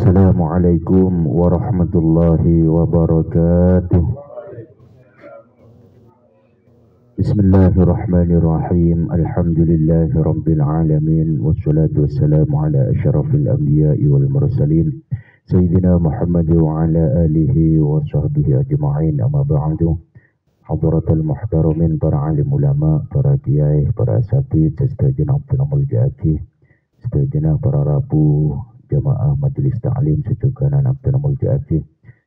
Assalamualaikum warahmatullahi wabarakatuh. Bismillahirrahmanirrahim. Alhamdulillahi rabbil alamin. Wassalatu wassalamu ala asyrafil anbiya'i wal mursalin Sayyidina Muhammad wa ala alihi wa sahbihi ajma'in. Amma ba'du. Hadratul muhtaramin, para alim ulama, para kiai, para asatid, setajana Abdul Muljaki, setajana para rabu jamaah majelis ta'lim sejukan anak Abdul Muljaki.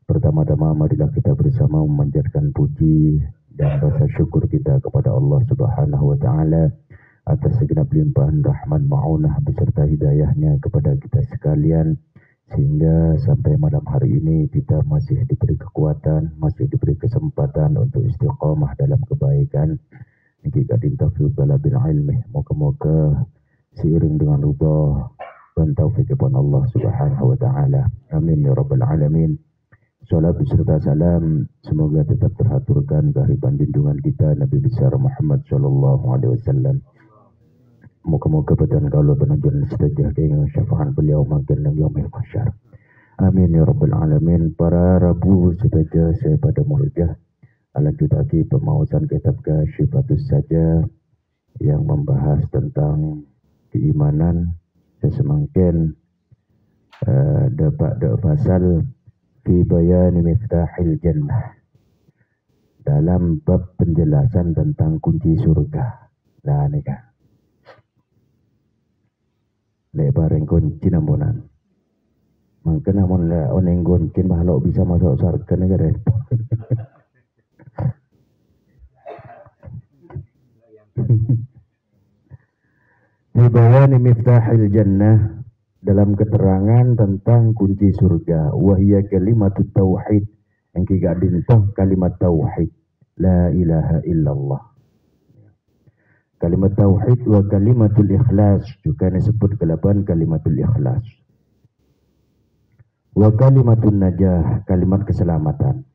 Pertama-tama marilah kita bersama memanjatkan puji dan rasa syukur kita kepada Allah Subhanahu wa taala atas segenap limpahan rahman ma'unah beserta hidayahnya kepada kita sekalian, sehingga sampai malam hari ini kita masih diberi kekuatan, masih diberi kesempatan untuk istiqamah dalam kebaikan. Kita dintafil talabil ilmi, moga-moga seiring dengan ridha dan taufik kepada Allah Subhanahu wa taala. Amin ya rabbal alamin. Salat beserta salam semoga tetap terhaturkan kehadiran junjungan kita Nabi besar Muhammad sallallahu alaihi wasallam. Moga-moga badan kalau penanjuan setajah dengan syafaat beliau makin dalam yaumil mahsyar. Amin ya rabbal alamin. Para rabu setajah saya pada mulia lanjut lagi pemausan kitab Syifatus Saja yang membahas tentang keimanan. Saya semakin dapat fasal fi bayani miftahil jannah, dalam bab penjelasan tentang kunci surga. Nah ini kan lebar yang kunci namunan mungkin namun le oneng kunci makhluk bisa masuk surga negara fi bayani miftahil jannah, dalam keterangan tentang kunci surga. Wahia kalimatut tauhid, yang kita dintoh kalimat tauhid, la ilaha illallah. Kalimat tauhid wa kalimatul ikhlas, juga disebut kelaban kalimatul ikhlas. Wa kalimatun najah, kalimat keselamatan.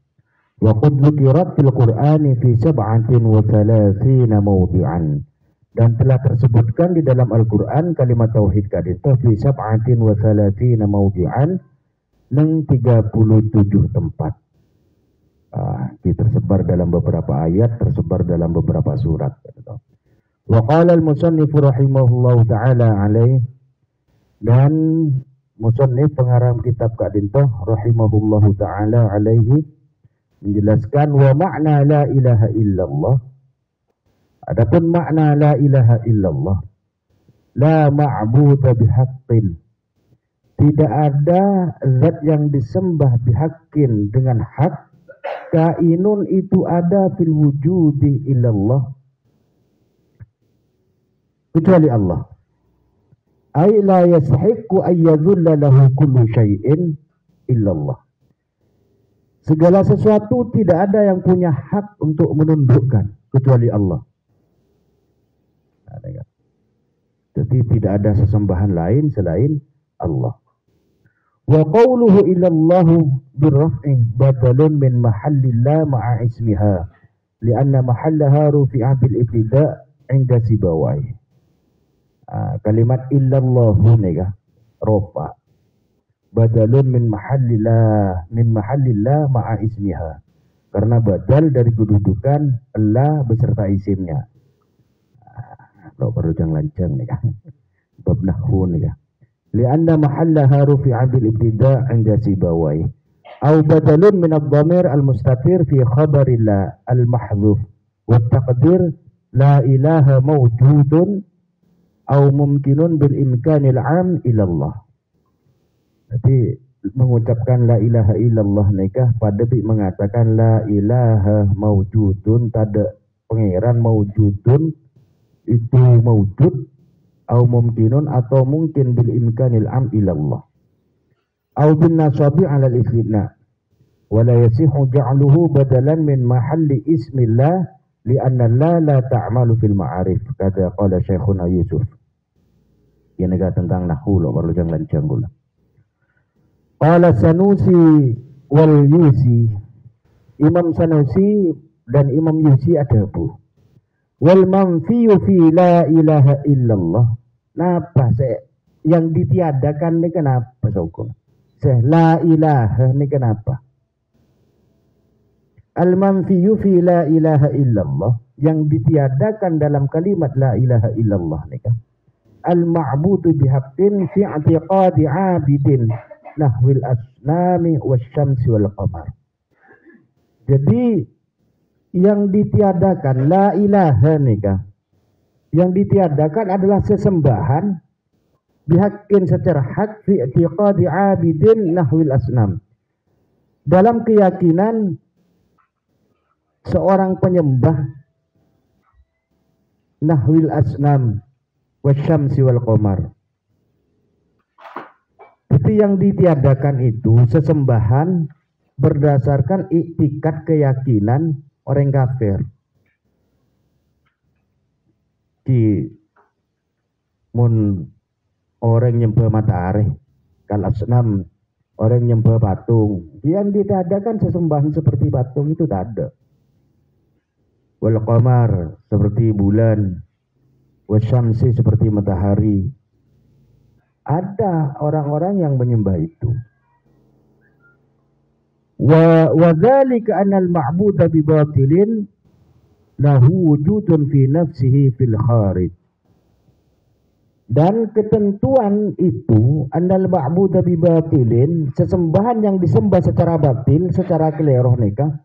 Wa qad dzukirat fil Qur'ani fi 37 mawdi'an, dan telah tersebutkan di dalam Al-Quran kalimat tauhid kadito fi 37 mawdi'an, neng 37 tempat. Tersebar dalam beberapa ayat, tersebar dalam beberapa surat. Wa qala al-musannif rahimahullahu ta'ala alaih, dan musannif pengarang kitab kadito rahimahullahu ta'ala alaihi menjelaskan wa makna la ilaha illallah. Adapun makna la ilaha illallah, la ma'budu bihaqqin, tidak ada zat yang disembah bihaqqin dengan hak, kainun itu ada fil wujudi illallah, kecuali Allah. Ay la yashiqu ayyadhulla lahu kullu syai'in illallah. Segala sesuatu tidak ada yang punya hak untuk menundukkan kecuali Allah. Jadi tidak ada sesembahan lain selain Allah. Wa qawluhu illallahu birraf'i badalun min mahallillah ma'a ismiha, lianna mahallaha rufi'a bil ibtida' inda sibawai. Kalimat illallahu nega rofa badalun min mahallillah ma'a ismiha, karena badal dari kedudukan Allah beserta isimnya. Kalau perlu jangan lancang nih kan, bab nahwu nih kan. Lianna mahallaha rufi'a bil ibtida' 'inda sibawai. Au badalun min ad-dhamir al-mustatir fi khabarillah al-mahdhuf wa taqdir la ilaha mawjudun au mumkinun bil imkanil 'am ila Allah. Jadi mengucapkan la ilaha illallah nikah pada mengatakan la ilaha mawjudun, tada pangeran mawjudun itu mawjud, au mumkinun atau mungkin bil imkanil am ilallah, au bin nasabi ala al-istithna, wa la yasihu ja'luhu badalan min mahalli ismillah lianna la ta'malu fil ma'arif, kata qala Syekhuna Yusuf. Ini kata tentang nahwu lo perlu jangan lancang gula. Qala Sanusi wal Yusi, Imam Sanusi dan Imam Yusi ada bu. Wal manfiyu fi la ilaha illallah, napa yang ditiadakan ini kenapa sokong? La ilaha ini kenapa? Al-manfiyu fi la ilaha illallah, yang ditiadakan dalam kalimat la ilaha illallah nih kan. Al-ma'budu bihaqqin fi i'tiqadi 'abidin nahwil asnami wasyamsi wal qamar. Jadi yang ditiadakan la ilaha nih kan. Yang ditiadakan adalah sesembahan bihaqqin secara hak fi i'tiqadi 'abidin nahwil asnam. Dalam keyakinan seorang penyembah nahwil asnam wasyamsi wal qamar. Jadi yang ditiadakan itu sesembahan berdasarkan iktikat keyakinan orang kafir. Di mun orang nyembah matahari, kal asnam orang nyembah patung. Yang ditiadakan sesembahan seperti patung itu tak ada. Wal qamar seperti bulan, wasyamsi seperti matahari. Ada orang-orang yang menyembah itu. Wa dzalika anna al-ma'buda bi batilin lahu wujudun fi nafsihi fil kharij. Dan ketentuan itu annal ma'buda bi batilin, sesembahan yang disembah secara batil, secara keliru nikah.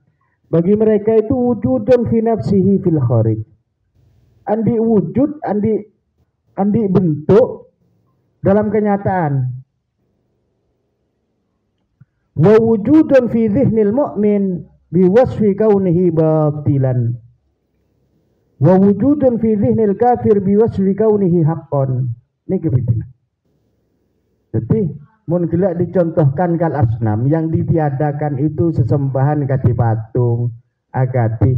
Bagi mereka itu wujudun fi nafsihi fil kharij. Andi wujud, andi bentuk dalam kenyataan. Wa wujudun fi dhihnil mu'min bi wasfi kaunihi batilan. Wa wujudun fi dhihnil kafir bi wasfi kaunihi haqqan. Ini kepikiran. Jadi mun gelak dicontohkan kal asnam yang ditiadakan itu sesembahan kati patung, agati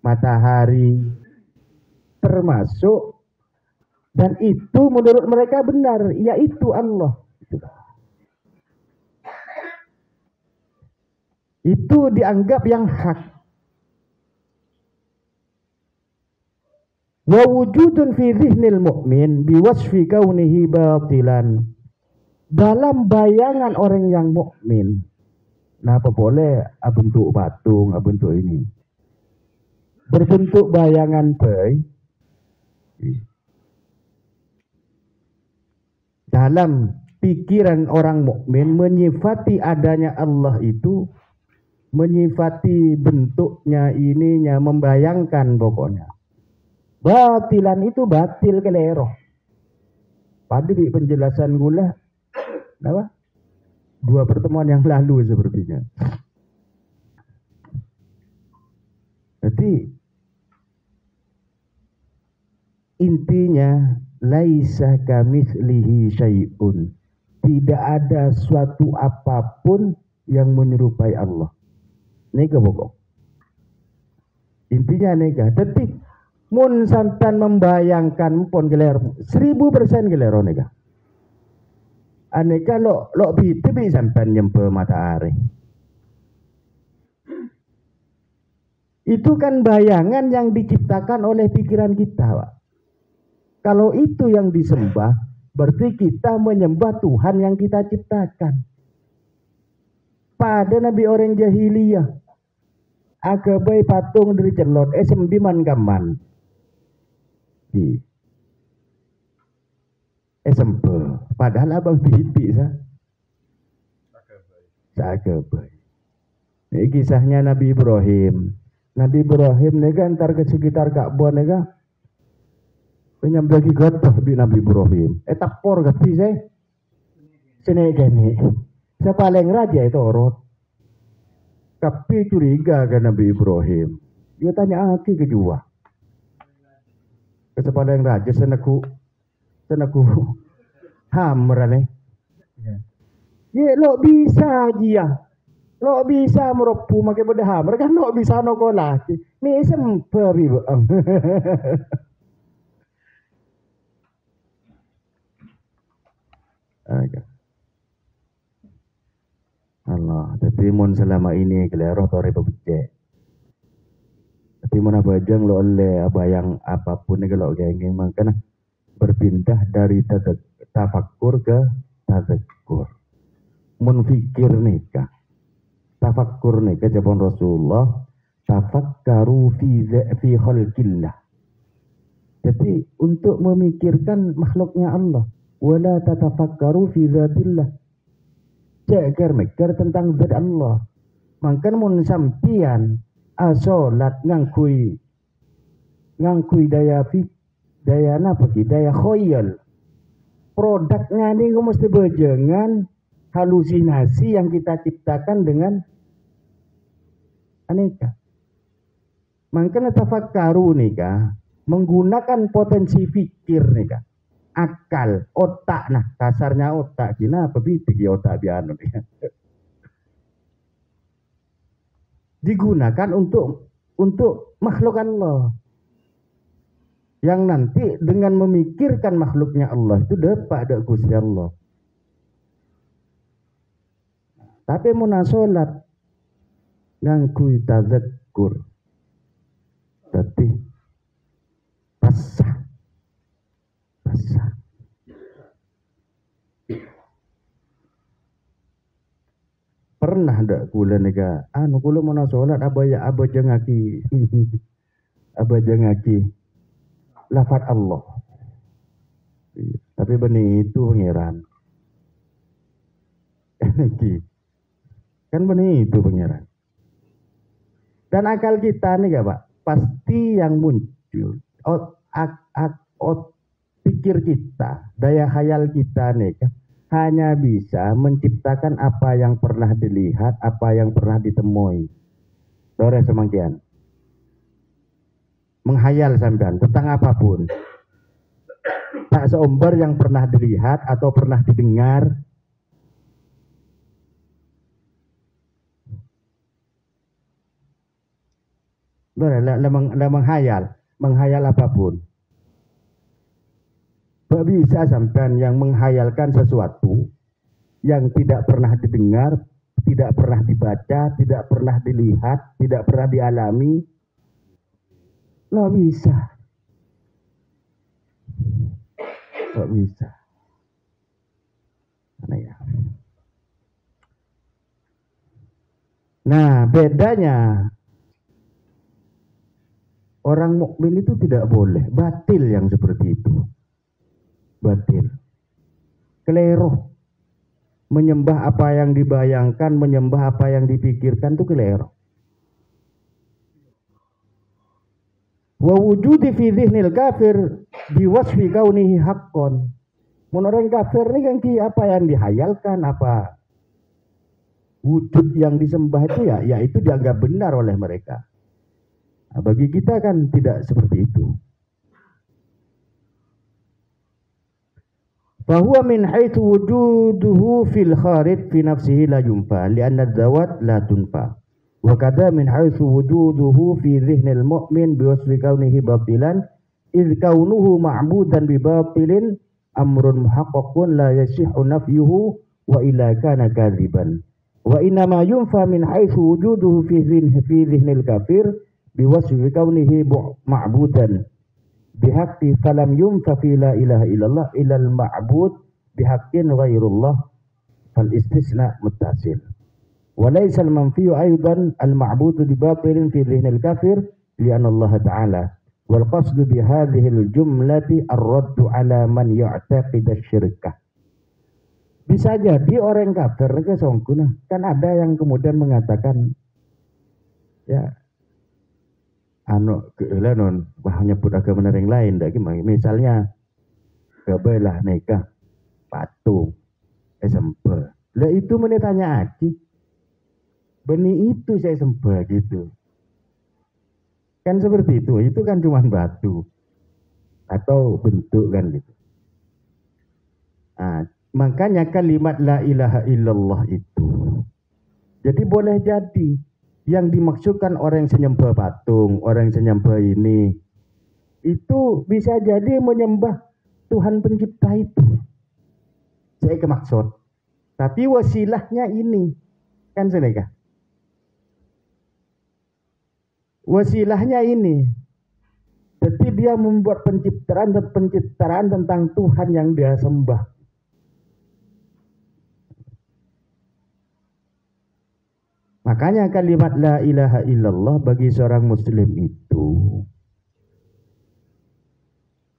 matahari termasuk, dan itu menurut mereka benar, yaitu Allah. Itu dianggap yang hak. Wa wujudun fi dhihnil mu'min bi wasfi kaunihi batilan. Dalam bayangan orang yang mukmin, nah apa boleh bentuk patung, bentuk ini berbentuk bayangan baik. Dalam pikiran orang mukmin menyifati adanya Allah itu, menyifati bentuknya, ininya, membayangkan pokoknya. Batilan itu batil kelero. Pada di penjelasan gula apa? 2 pertemuan yang lalu sepertinya. Jadi intinya laisa kamitslihi syai'un. Tidak ada suatu apapun yang menyerupai Allah. Nega pokok. Intinya nega. Jadi mun sampan membayangkan pun geler 1000% gelero nega. Aneka lo biti sampai nyempe matahari. Itu kan bayangan yang diciptakan oleh pikiran kita, Pak. Kalau itu yang disembah, berarti kita menyembah Tuhan yang kita ciptakan. Pada Nabi orang jahiliyah, agabai patung dari celot, sembiman gaman. Di SMP, padahal abang biti sah. Agabai. Ini kisahnya Nabi Ibrahim. Nabi Ibrahim nega antar ke sekitar Ka'bah nega penyembah gotah bi Nabi Ibrahim. Tapor gati saya. Sini gini. Saya paling raja itu orot. Tapi curiga ke Nabi Ibrahim. Dia tanya aki ke jua. Ke paling raja senaku hamran ya lo bisa dia. Lo bisa meropu makai beda mereka lo bisa nokolah. Ni semper ibu. Allah, tapi mun selama ini kelero tore pebecek. Tapi mun abajang lo oleh abayang apapun kalau geng-geng makanya berpindah dari tafakkur ke tazakkur. Munfikir nikah. Tafakkur nikah jabon Rasulullah. Tafakkaru fi khalqillah. Jadi untuk memikirkan makhluknya Allah. Wala tatafakkaru fi dzatillah. Jangan mikir tentang zat Allah. Mangkan mun sampian asolat ngangkui daya napa ki daya khoyal. Produknya ini mesti bejengan halusinasi yang kita ciptakan dengan aneka. Mangkana tafakkaru nika menggunakan potensi pikir nika. Akal, otak, nah kasarnya otak, gina apa bitik otak biano nih. Digunakan untuk makhluk Allah. Yang nanti dengan memikirkan makhluknya Allah itu dapat ada Gusti Allah. Tapi munasolat ngangkui tazakkur. Tapi pasah. Pernah ndak kula nega kula mau salat abaya jengaki lafaz Allah. Tapi benih itu pangeran. Kan benih itu pangeran. Dan akal kita nih Pak, pasti yang muncul pikir kita, daya khayal kita nih hanya bisa menciptakan apa yang pernah dilihat, apa yang pernah ditemui. Sore semangkian. Menghayal sampean tentang apapun. Tak seumber yang pernah dilihat atau pernah didengar. Menghayal apapun. Tak bisa sampean yang menghayalkan sesuatu yang tidak pernah didengar, tidak pernah dibaca, tidak pernah dilihat, tidak pernah dialami. Nggak bisa. Nggak bisa. Nah, bedanya orang mukmin itu tidak boleh batil yang seperti itu. Batil. Keliru. Menyembah apa yang dibayangkan, menyembah apa yang dipikirkan itu keliru. Wa wujudi fi dhihnil kafir biwasfi kaunihi haqqon. Orang kafir ini kan apa yang dihayalkan, apa wujud yang disembah itu ya itu dianggap benar oleh mereka. Nah, bagi kita kan tidak seperti itu. Fahuwa min haitsu wujuduhu fil kharij fi nafsihi la yunfa li'anna ad-dawat la tunfa. Wa kadha min haitsu wujuduhu fi dhihnil mu'min biwasfi kaunihi batilan idh kaunuhu ma'budan bi batilin amrun muhaqqaqun la yasihhu nafyuhu wa illa kana kadziban. Wa inna ma yunfa min haitsu wujuduhu fi dhihnil kafir biwasfi kaunihi ma'budan bihaqqi falam yunfa fi la ilaha illallah ilal ma'bud bihaqqin ghairullah fal istisna muttasil wa laysa al manfiyu aidan al ma'bud bi batilin fi dhihnil kafir li'anna Allah ta'ala wal qasdu bi hadhihi al jumlati ar-radd ala man ya'taqid asy-syirkah. Bisa jadi orang kafir kesongkuna kan ada yang kemudian mengatakan ya keelanon bahanya pun agama yang lain dak gimana misalnya kebelah nikah patung sembah lah itu menitanya aji benih itu saya sembah gitu kan seperti itu kan cuma batu atau bentuk kan gitu. Nah, makanya kalimat la ilaha illallah itu jadi boleh jadi yang dimaksudkan orang yang menyembah patung, orang yang menyembah ini, itu bisa jadi menyembah Tuhan pencipta itu. Saya kemaksud. Tapi wasilahnya ini. Kan seneka? Wasilahnya ini. Jadi dia membuat pencitraan tentang Tuhan yang dia sembah. Makanya kalimat la ilaha illallah bagi seorang muslim itu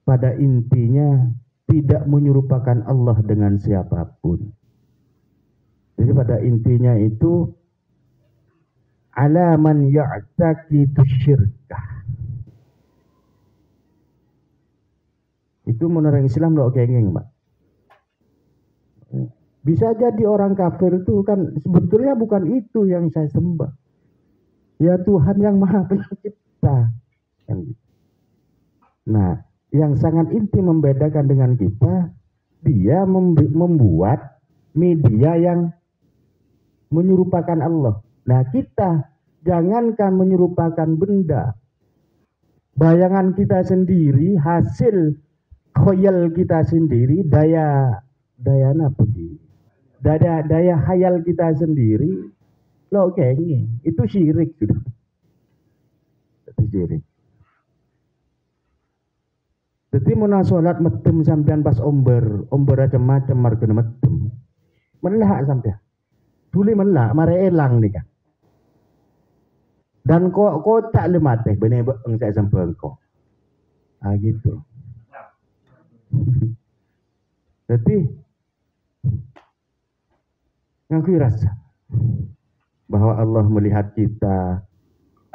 pada intinya tidak menyerupakan Allah dengan siapapun. Jadi pada intinya itu ala man ya'taqidu syirkah. Itu menurut Islam loh kengeng, Pak. Bisa jadi orang kafir itu kan sebetulnya bukan itu yang saya sembah. Ya Tuhan yang Maha Pencipta. Nah, yang sangat inti membedakan dengan kita, dia membuat media yang menyerupakan Allah. Nah, kita jangankan menyerupakan benda, bayangan kita sendiri, hasil khoyal kita sendiri, daya apa sih? Daya khayal kita sendiri, lo kayaknya itu syirik sudah. Itu syirik. Jadi mau sholat metem sampean pas omber macam-macam margana metem, melak sampean. Tuli melak, mare elang nih kan. Dan kok tak lemat teh, bener saya sampai kok. Ah gitu. Jadi ngaku rasa bahwa Allah melihat kita,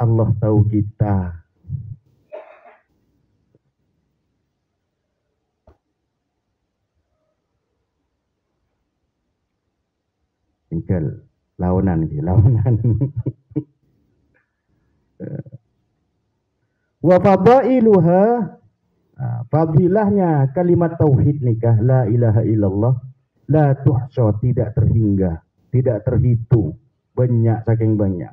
Allah tahu kita. Tinggal launan. Wa fadailuha, fadilahnya kalimat tauhid nikah la ilaha illallah la tuhsa, tidak terhingga, tidak terhitung, banyak saking banyak.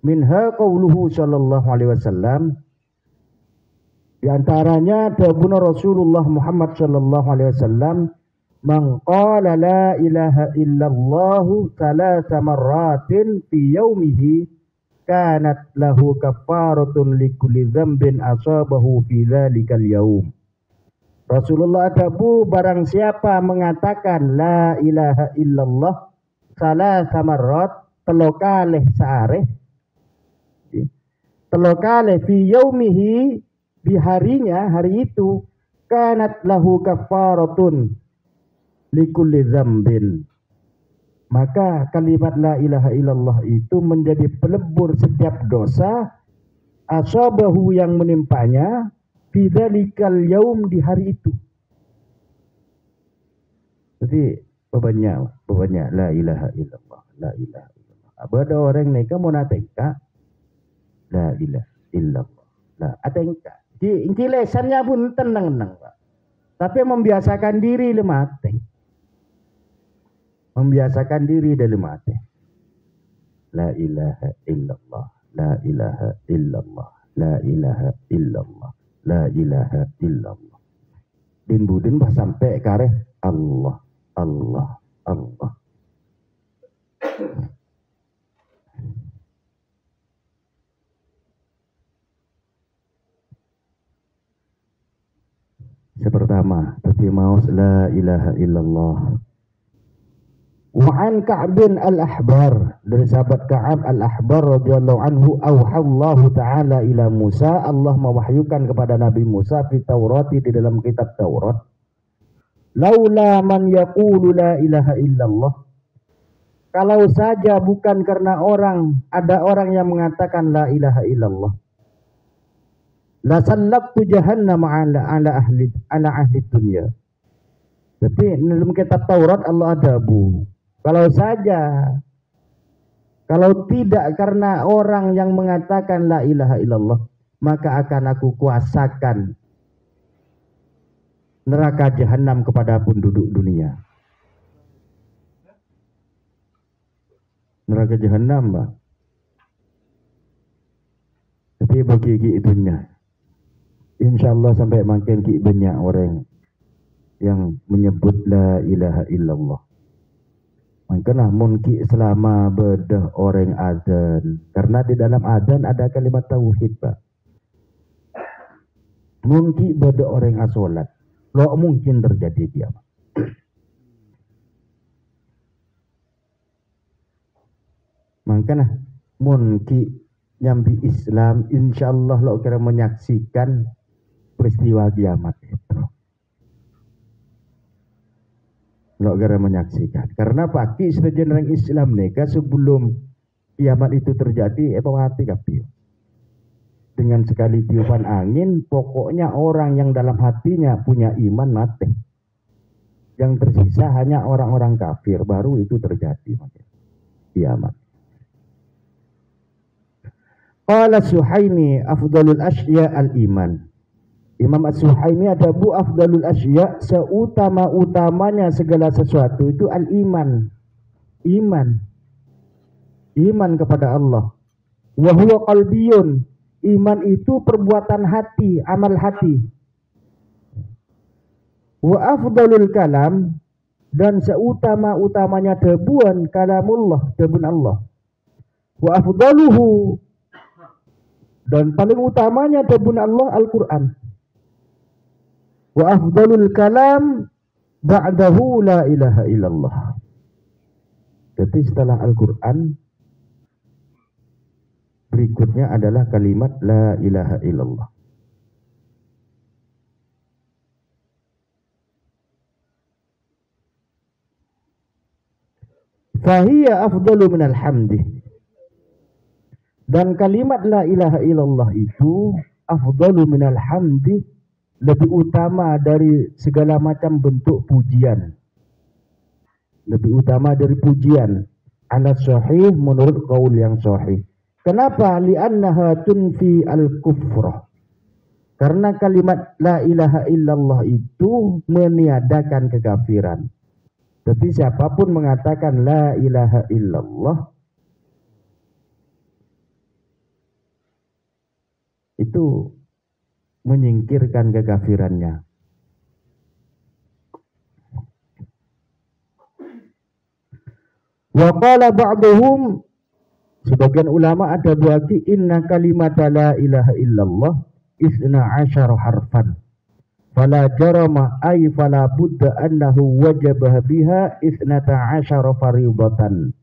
Minha qauluhu sallallahu alaihi wasallam, di antaranya dawuh Rasulullah Muhammad sallallahu alaihi wasallam, man qala la ilaha illallah thalatha marratin fi yaumihi kanat lahu kafaratun likulli dzambin asabahu fi dzalikal yaum. Rasulullah dawuh, barang siapa mengatakan la ilaha illallah thalatha marrat, telo kalih saareh, telo kalih fi yaumihi, di harinya, hari itu, kanat lahu kafaratun likulli dzambin, maka kalimat la ilaha illallah itu menjadi pelebur setiap dosa asabahu yang menimpanya fi dzalikal yaum, di hari itu. Jadi bebannya la ilaha illallah, la ilaha illallah. Ada orang mereka mau nateka la ilaha illallah, la atengka. Inci lesannya pun tenang-tenang, Pak. Tapi membiasakan diri lemate. Membiasakan diri dalam hati. La ilaha illallah, la ilaha illallah, la ilaha illallah, la ilaha illallah. Din budin bah sampai kareh Allah, Allah, Allah. Sepertama, tadi mau la ilaha illallah. Wa'an Ka'bin al-Ahbar, dari sahabat Ka'ab al-Ahbar radhiyallahu anhu, auhallahu ta'ala ila Musa, Allah mewahyukan kepada Nabi Musa fi Taurati, di dalam kitab Taurat, laula man yaqulu la ilaha illallah, kalau saja bukan karena ada orang yang mengatakan la ilaha illallah, la sallabtu jahannam ala ahli dunya. Jadi dalam kitab Taurat Allah ada kalau tidak karena orang yang mengatakan la ilaha illallah, maka akan aku kuasakan neraka jahanam kepada penduduk dunia. Neraka jahanam, Pak. Tapi bagi itunya, insyaallah sampai makin banyak orang yang menyebut la ilaha illallah. Makanya mungkin selama bedah orang adzan, karena di dalam adzan ada kalimat tauhid, Pak. Mungkin bedah orang asolat, lo mungkin terjadi dia, Pak. Makanya mun ki nyambi Islam insyaallah lo kira menyaksikan peristiwa kiamat itu. Lo kira menyaksikan. Karena pagi sebagian orang Islam neka sebelum kiamat itu terjadi mati kabeh. Dengan sekali tiupan angin, pokoknya orang yang dalam hatinya punya iman mati. Yang tersisa hanya orang-orang kafir, baru itu terjadi kiamat. Qala Suhaimi afdalul asya al-iman. Imam As-Suhaimi ada bu afdalul asya, seutama-utamanya segala sesuatu itu al-iman. Iman kepada Allah. Wa huwa qalbiyun. Iman itu perbuatan hati, amal hati. Wa afdalul kalam, dan seutama-utamanya debuan kalamullah, debun Allah. Wa afdaluhu, dan paling utamanya debun Allah Al-Quran. Wa afdalul kalam ba'dahu la ilaha illallah. Jadi setelah Al-Quran berikutnya adalah kalimat la ilaha illallah. Fahiya afdalu minal hamdi. Dan kalimat la ilaha illallah itu afdalu minal hamdi, lebih utama dari segala macam bentuk pujian. Lebih utama dari pujian. Ala sahih, menurut qaul yang sahih. Kenapa? Li'annaha tunfi al-kufrah. Karena kalimat la ilaha illallah itu meniadakan kekafiran. Jadi siapapun mengatakan la ilaha illallah itu menyingkirkan kekafirannya. Wa qala ba'duhum, sebagian ulama ada berarti inna kalimat la ilaha illallah isna asyara harfan. Fala jarama ay fala budda annahu wajabah biha isnata asyara faridatan.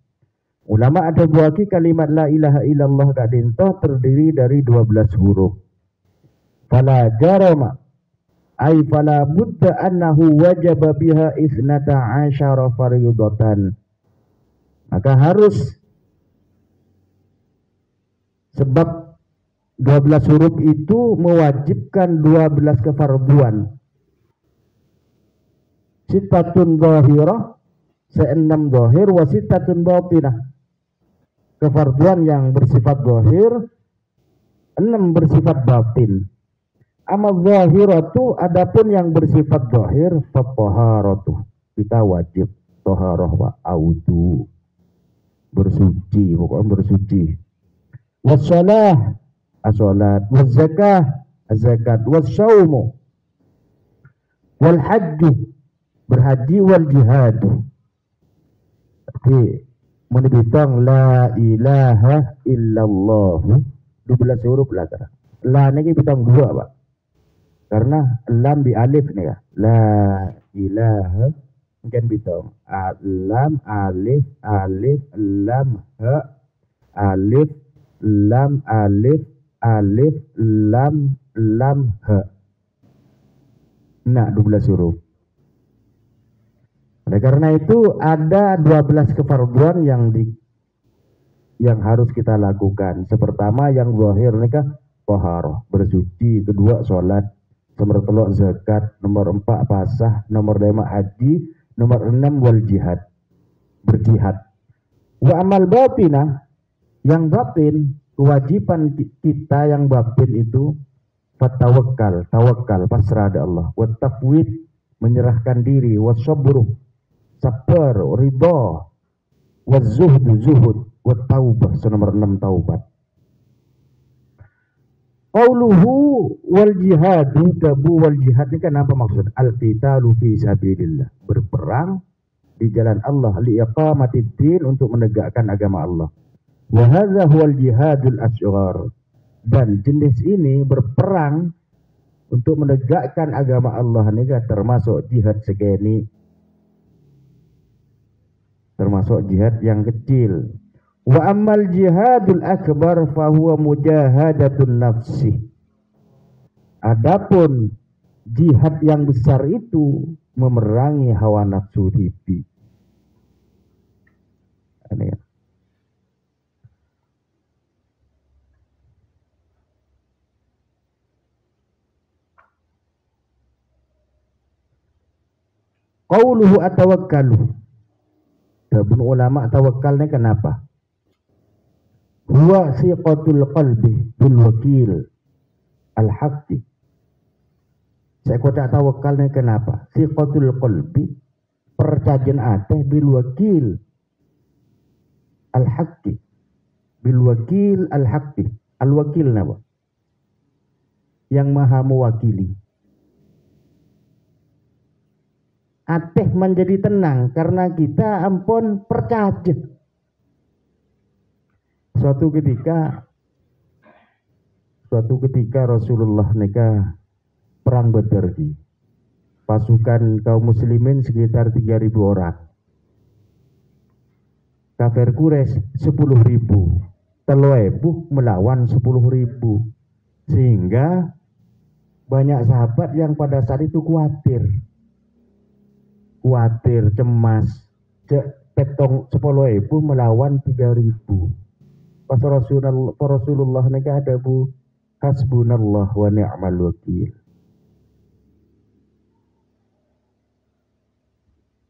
Ulama ada berarti kalimat la ilaha illallah kadintoh terdiri dari 12 huruf. Fala jarama ay fala budda annahu wajabah biha isnata asyara faridatan. Maka harus, sebab 12 huruf itu mewajibkan 12 kefarduan. Sitatun zahirah, 6 zahir, wa sitatun batinah. Kefarduan yang bersifat zahir, 6 bersifat batin. Amma zahiratu, adapun yang bersifat zahir, fattaharatu. Kita wajib taharah wa audu. Bersuci, pokoknya bersuci. Wassalah, as-salat, waz-zakah, az-zakat, was-saumu, wal-hajju, berhaji, wal-jihad. Jadi menibitang la ilaha illallah 12 huruf lah kan. La ini bitang 2 Pak. Karena lam di alif nih ya. La ilaha mungkin bitang lam alif alif lam ha alif lam alif alif lam lam ha. Nah 12 huruf. Oleh karena itu ada 12 kefarduan yang harus kita lakukan. Pertama yang zahir nikah taharah, bersuci. Kedua salat, nomor 3 zakat, nomor 4 pasah, nomor 5 haji, nomor 6 wal jihad, berjihad. Wa amal batinah, yang batin, kewajiban kita yang batin itu fatawakal, tawakal, pasrah ada Allah. Wa tafwid, menyerahkan diri. Wa sabru, sabar, ridha. Wa zuhdu, zuhud. Wa taubah, nomor 6 taubat. Qauluhu wal jihadu, dabu wal jihad ini kan apa maksud? Al-qitalu fi sabilillah, berperang di jalan Allah, liiqamatiddin, untuk menegakkan agama Allah. Wa hadza huwal jihadul asghar, dan jenis ini berperang untuk menegakkan agama Allah ini termasuk jihad segini, termasuk jihad yang kecil. Wa ammal jihadul akbar fahuwa mujahadatun nafsi. Adapun jihad yang besar itu memerangi hawa nafsu diri. Ini ya. Qauluhu atawakkalu. Sabun ulama tawakkalnya kenapa? Huwa siqatul qalbi bil wakil al-haqqi. Saya kota tawakkalnya kenapa? Siqatul qalbi, percajan ateh bil wakil al-haqqi. Bil wakil al-haqqi. Al-wakil napa? Yang maha mewakili. Ateh menjadi tenang karena kita ampun percaya. Suatu ketika Rasulullah nikah perang Badar, pasukan kaum muslimin sekitar 3.000 orang, kafir Quraisy 10.000, teloebuh melawan 10.000, sehingga banyak sahabat yang pada saat itu khawatir, cemas, petong 10.000 melawan 3.000. Pas Rasulullah nikah ada bu, hasbunallah wa ni'mal wakil.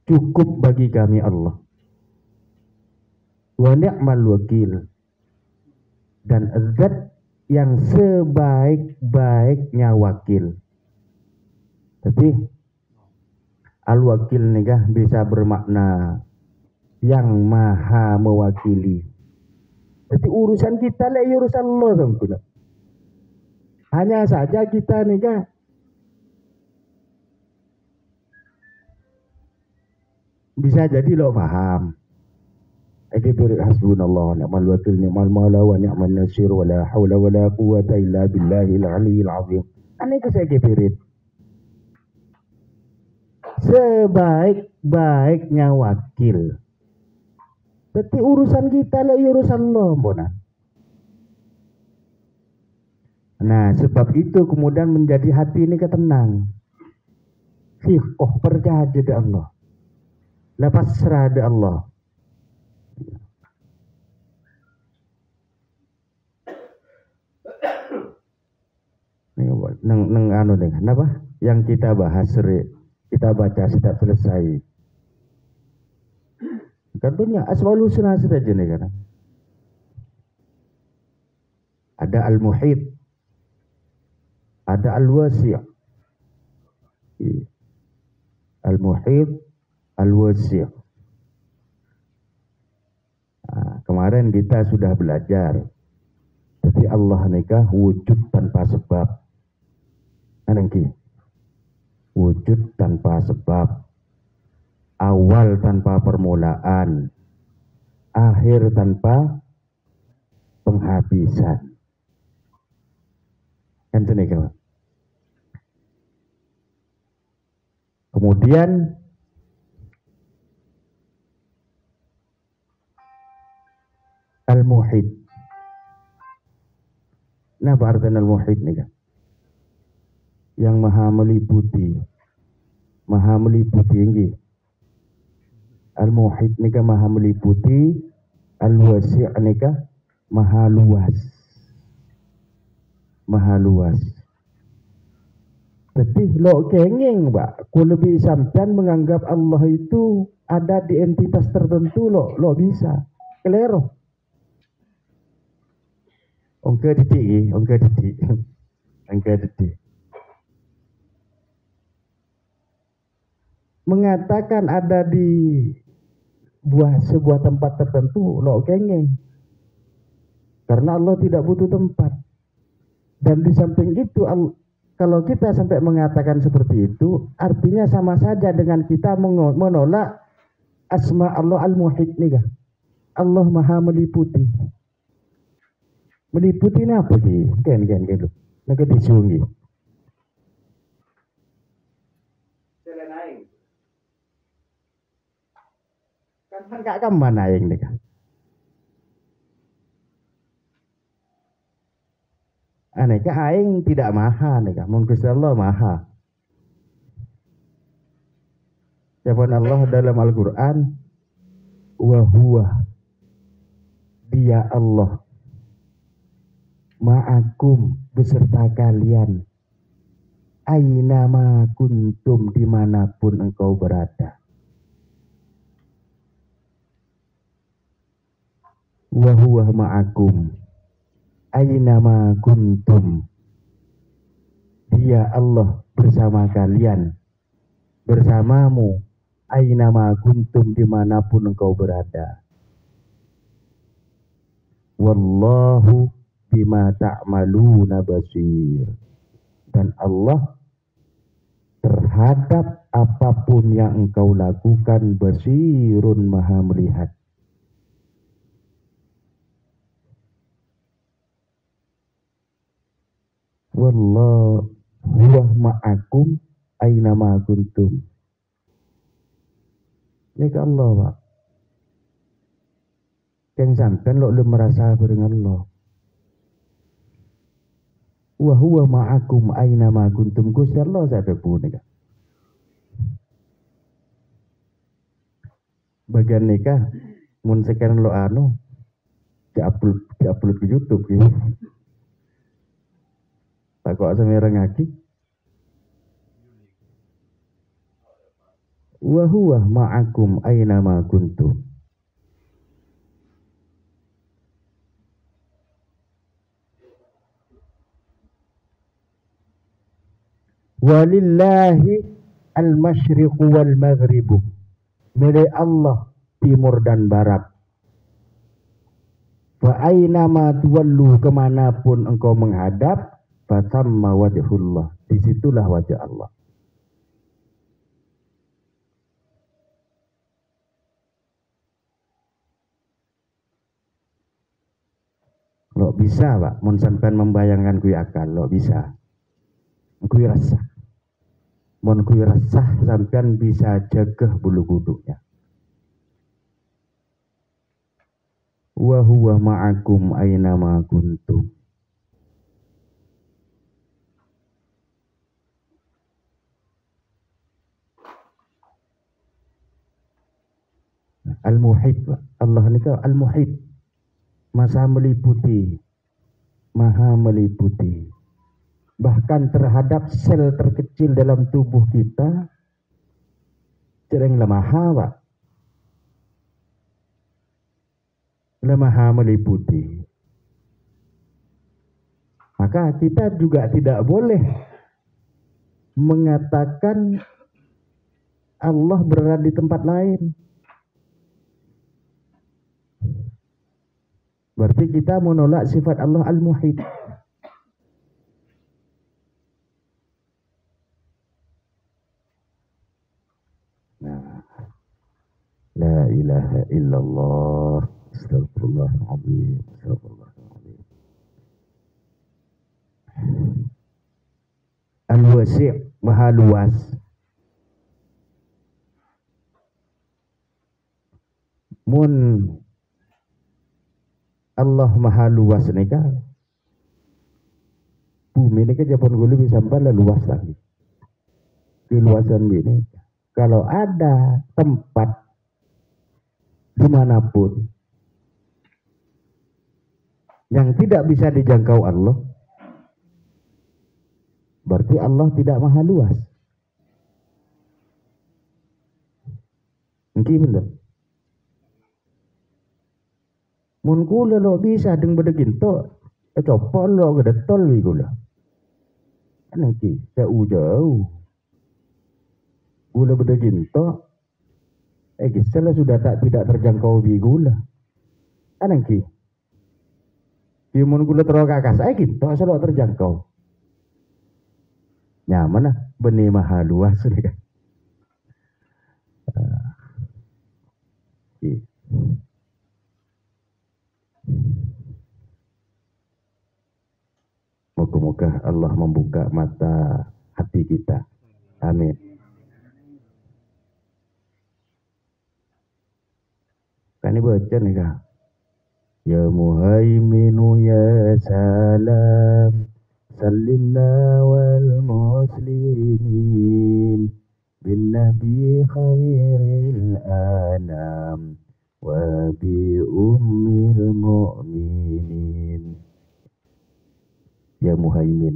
Cukup bagi kami Allah. Wa ni'mal wakil. Dan zat yang sebaik-baiknya wakil. Tapi al-wakil nikah bisa bermakna yang maha mewakili. Jadi urusan kita lah urusan Allah sempurna. Hanya saja kita nikah bisa jadi lo paham. Eki beri hasbunallah wa ni'mal wakil ni'mal maula wa ni'mal nasir wa la hawla wa la quwwata illa billahil aliyyil azim. Ane ke saya kepirit. Sebaik-baiknya wakil. Tapi urusan kita lah urusan Allah, bona. Nah, sebab itu kemudian menjadi hati ini ketenang. Fiqh percaya kepada Allah. Lepas serah kepada Allah. Neng anu deh, kenapa? Yang kita bahas kita baca setiap selesai. Contohnya asmaul husna saja nih kan. Ada al-muhit, ada al-wasi'. Al-muhit, al-wasi'. Nah, kemarin kita sudah belajar. Tapi Allah nikah wujud tanpa sebab. Anengki. Wujud tanpa sebab. Awal tanpa permulaan, akhir tanpa penghabisan. Kan itu nih kawan. Kemudian al-muhid. Nah, artinya al-muhid nih kan? Yang maha meliputi ini. Al-muhid nika maha meliputi, al-wasi' nika maha luas. Tapi lo kenging, Pak, ku lebih sampean menganggap Allah itu ada di entitas tertentu, lo bisa. Kelero. Ongke didik. Mengatakan ada di sebuah tempat tertentu, lo kengeng. Karena Allah tidak butuh tempat. Dan di samping itu, kalau kita sampai mengatakan seperti itu, artinya sama saja dengan kita menolak asma Allah al-muhid nih. Allah maha meliputi. Meliputi ini apa sih? Kan gitu. Nak disungi. Kan gak kemana yang nih. Aneka aing tidak maha neka, mun Gusti Allah maha. Jawaban Allah dalam Al-Qur'an, wa huwa, dia Allah, ma'akum, beserta kalian, ainama kuntum, dimanapun engkau berada. Wa huwa ma'akum ainama kuntum, dia Allah bersama kalian, bersamamu, ainama kuntum, dimanapun engkau berada. Wallahu bima ta'maluna basir, dan Allah terhadap apapun yang engkau lakukan basirun, maha melihat. Wallahu huwa ma'akum ainama kuntum. Ini ke Allah, Pak. Yang sampai lo belum merasa dengan Allah. Wa huwa ma'akum ainama kuntum. Gusti Allah sampai pun nikah. Bagian nikah mun sekarang lo anu di-upload ke YouTube gitu. Tak kok semerang ngaki. Wa huwa ma'akum ainama kuntum. Walillahi al-masyriqu wal maghribu, milik Allah timur dan barat. Fa ainama tuwallu, kemanapun engkau menghadap, fatamma wajhullah, disitulah wajah Allah. Lo bisa, Pak, mun sampean membayangkan kui akal, lo bisa. Kui rasa. Mun kui rasa sampean bisa jagah bulu kuduknya. Wa huwa ma'akum ainama kuntum. Al-Muhit, Allah ini kan Al-Muhit, maha meliputi, maha meliputi. Bahkan terhadap sel terkecil dalam tubuh kita, cereng maha, Pak. Maha meliputi. Maka kita juga tidak boleh mengatakan Allah berada di tempat lain. Berarti kita menolak sifat Allah Al-Muhit. Nah, la ilaha illallah, astagfirullahaladzim, astagfirullahaladzim. Al-Wasi', maha luas. Mun Allah maha luas ni kan, bumi ni kan Japon gulu bisa bala luas lagi. Keluasan ini, kalau ada tempat dimanapun yang tidak bisa dijangkau Allah, berarti Allah tidak maha luas. Mungkin benar. Mun kula lo bisa deng bedegin to, copol lo gede tol wi kula. Nanti jauh. Gula bedegin to, kisah sudah tidak terjangkau wi gula. Nanti, mun gula terokakas, gitu selalu terjangkau. Nyaman lah, benih maha luas nih kan. Moga-moga Allah membuka mata hati kita. Amin. Kan ini baca nih kak. Ya Muhaiminu ya salam, سلمنا والمسلمين بالنبي خير الأنام وبأم المؤمنين يا مهيمن.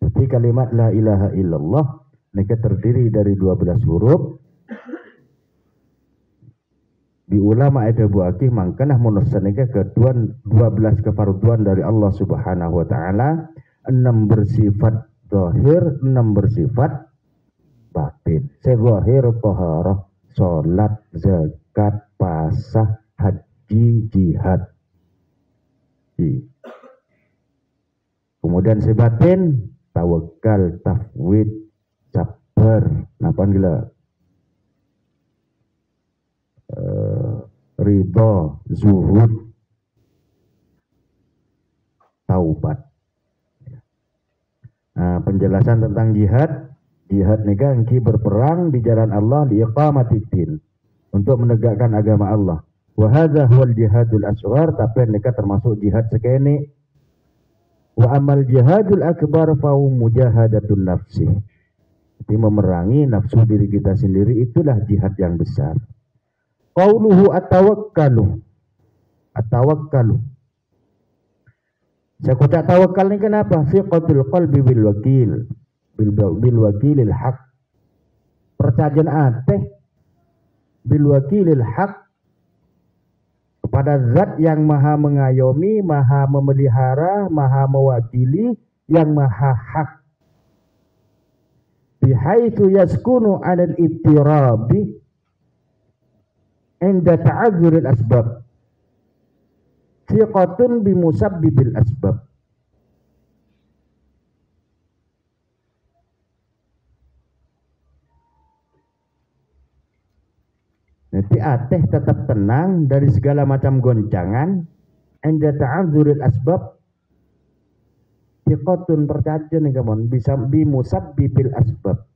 Jadi kalimat la ilaha illallah mereka terdiri dari 12 huruf. Di ulama ada buaki mangkanah menusannya keduan 12 kefarduan dari Allah Subhanahu wa taala, 6 bersifat zahir, 6 bersifat batin. Zahir taharah, salat, zakat, pasah, haji, jihad. Kemudian sebatin tawakal, tafwid, sabar, napa gila? Ridho, zuhud, taubat. Nah, penjelasan tentang jihad. Jihad nika engki berperang di jalan Allah li iqamatiddin, untuk menegakkan agama Allah. Wa hadza huwal jihadul asghar, tapi nika termasuk jihad sekene. Wa amal jihadul akbar fa mujahadatun nafsi. Jadi memerangi nafsu diri kita sendiri, itulah jihad yang besar. Qauluhu atawakkalu. Atawakkalu. Saya kata tawakal ini kenapa? Siqatul qalbi bil wakil. Bil wakilil haq. Percayaan ateh bil wakilil haq kepada zat yang maha mengayomi, maha memelihara, maha mewakili, yang maha hak. Bihaitsu yaskunu 'alal ittirabi inda ta'adzuril asbab. Thiqatun bimusabbibil asbab. Nanti ateh tetap tenang dari segala macam goncangan. Inda ta'adzuril asbab. Thiqatun percaya nih kawan, bisa bimusabbibil asbab.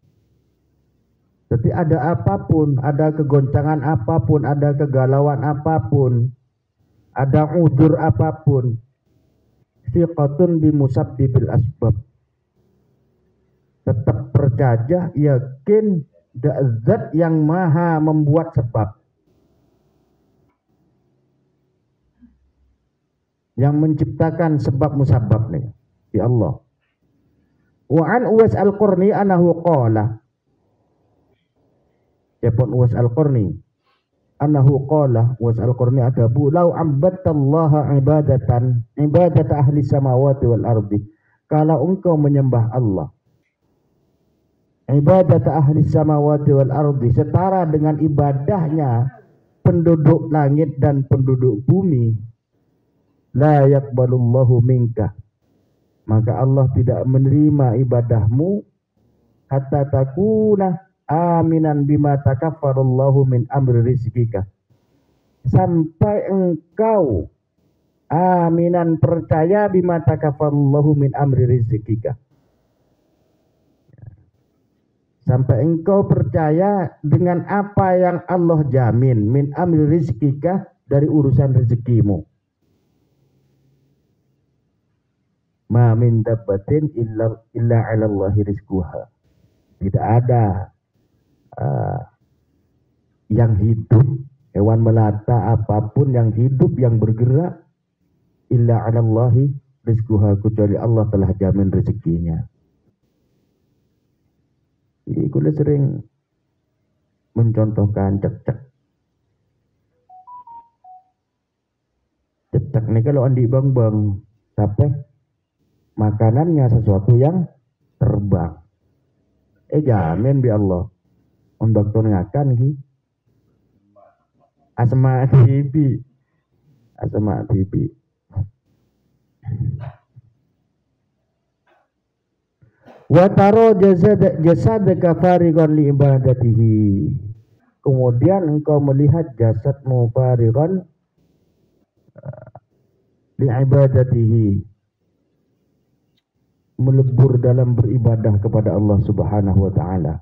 Jadi ada apapun, ada kegoncangan apapun, ada kegalauan apapun, ada udzur apapun, thiqatun bimusabbibil asbab. Tetap percaya, yakin zat yang maha membuat sebab, yang menciptakan sebab musabab nih, ya Allah. Wa an Uwais al-Qarni anahu qala, Yapon Uwais al-Qarni annahu qala, Uwais al-Qarni ada bu lau abadallaha ibadatan ibadata ahli samawati wal ardi, kalau engkau menyembah Allah ibadata ahli samawati wal ardi, setara dengan ibadahnya penduduk langit dan penduduk bumi, la yaqbalullahu minka, maka Allah tidak menerima ibadahmu, hatta takuna aminan bima takaffarallahu min amri rizqika, sampai engkau aminan percaya bima takaffarallahu min amri rizqika, sampai engkau percaya dengan apa yang Allah jamin, min amri rizqika, dari urusan rezekimu. Ma min dabbatin illa 'ala Allahi rizquha, tidak ada yang hidup, hewan melata apapun yang hidup, yang bergerak, illa 'ala Allahi rizquha, kecuali Allah telah jamin rezekinya. Jadi kula sering mencontohkan cecek. Cecek ini kalau andi bang-bang, tapi makanannya sesuatu yang terbang. Jamin bi Allah. On dokter ngakan ki. Asma TV. Asma TV. Wa taro jasadaka farigan li ibadatihi. Kemudian engkau melihat jasadmu farigan li ibadatihi, melebur dalam beribadah kepada Allah Subhanahu wa taala.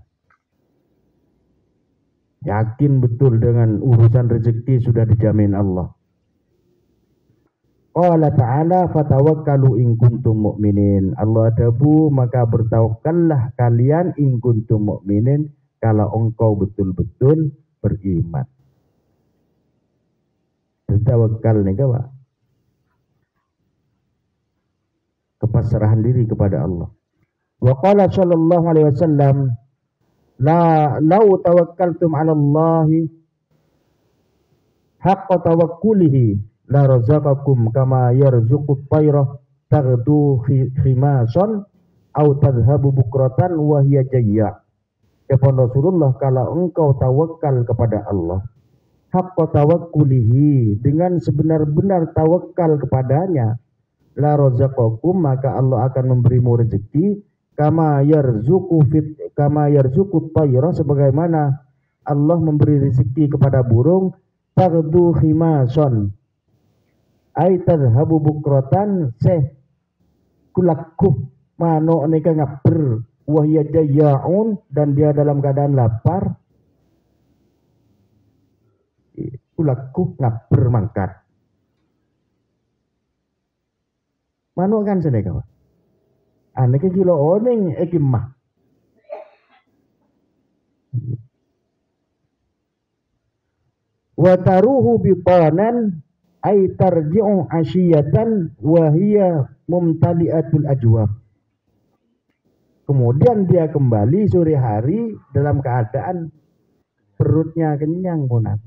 Yakin betul dengan urusan rezeki sudah dijamin Allah. Qala ta'ala fatawakkalu in kuntum mu'minin. Allah dabu maka bertawakkallah kalian in kuntum mu'minin kalau engkau betul-betul beriman. Bertawakal nih Pak. Kepasrahan diri kepada Allah. Wa qala sallallahu alaihi wasallam la law tawakkaltum 'ala Allahi haqqa tawakkulihi la razaqakum kama yarzuqut tayrah taghdu khimasan aw tadhhabu bukratan wa hiya jayya. Kata Rasulullah, kalau engkau tawakal kepada Allah haqqa tawakkulihi, dengan sebenar-benar tawakal kepadanya, la razaqakum, maka Allah akan memberimu rezeki kama yarzuqut tayra, sebagaimana Allah memberi rezeki kepada burung, taghdu khimason ay tadhhabu bukratan kulakkuh mano neka ngaber wahya jayaun, dan dia dalam keadaan lapar, kulakkuh ngaber mangkat mano kan seneka Pak. Aneke kilo oning ekimah. Wa taruhu bitanan ay tarji'u asyiyatan wa hiya mumtali'atul ajwaf. Kemudian dia kembali sore hari dalam keadaan perutnya kenyang punat.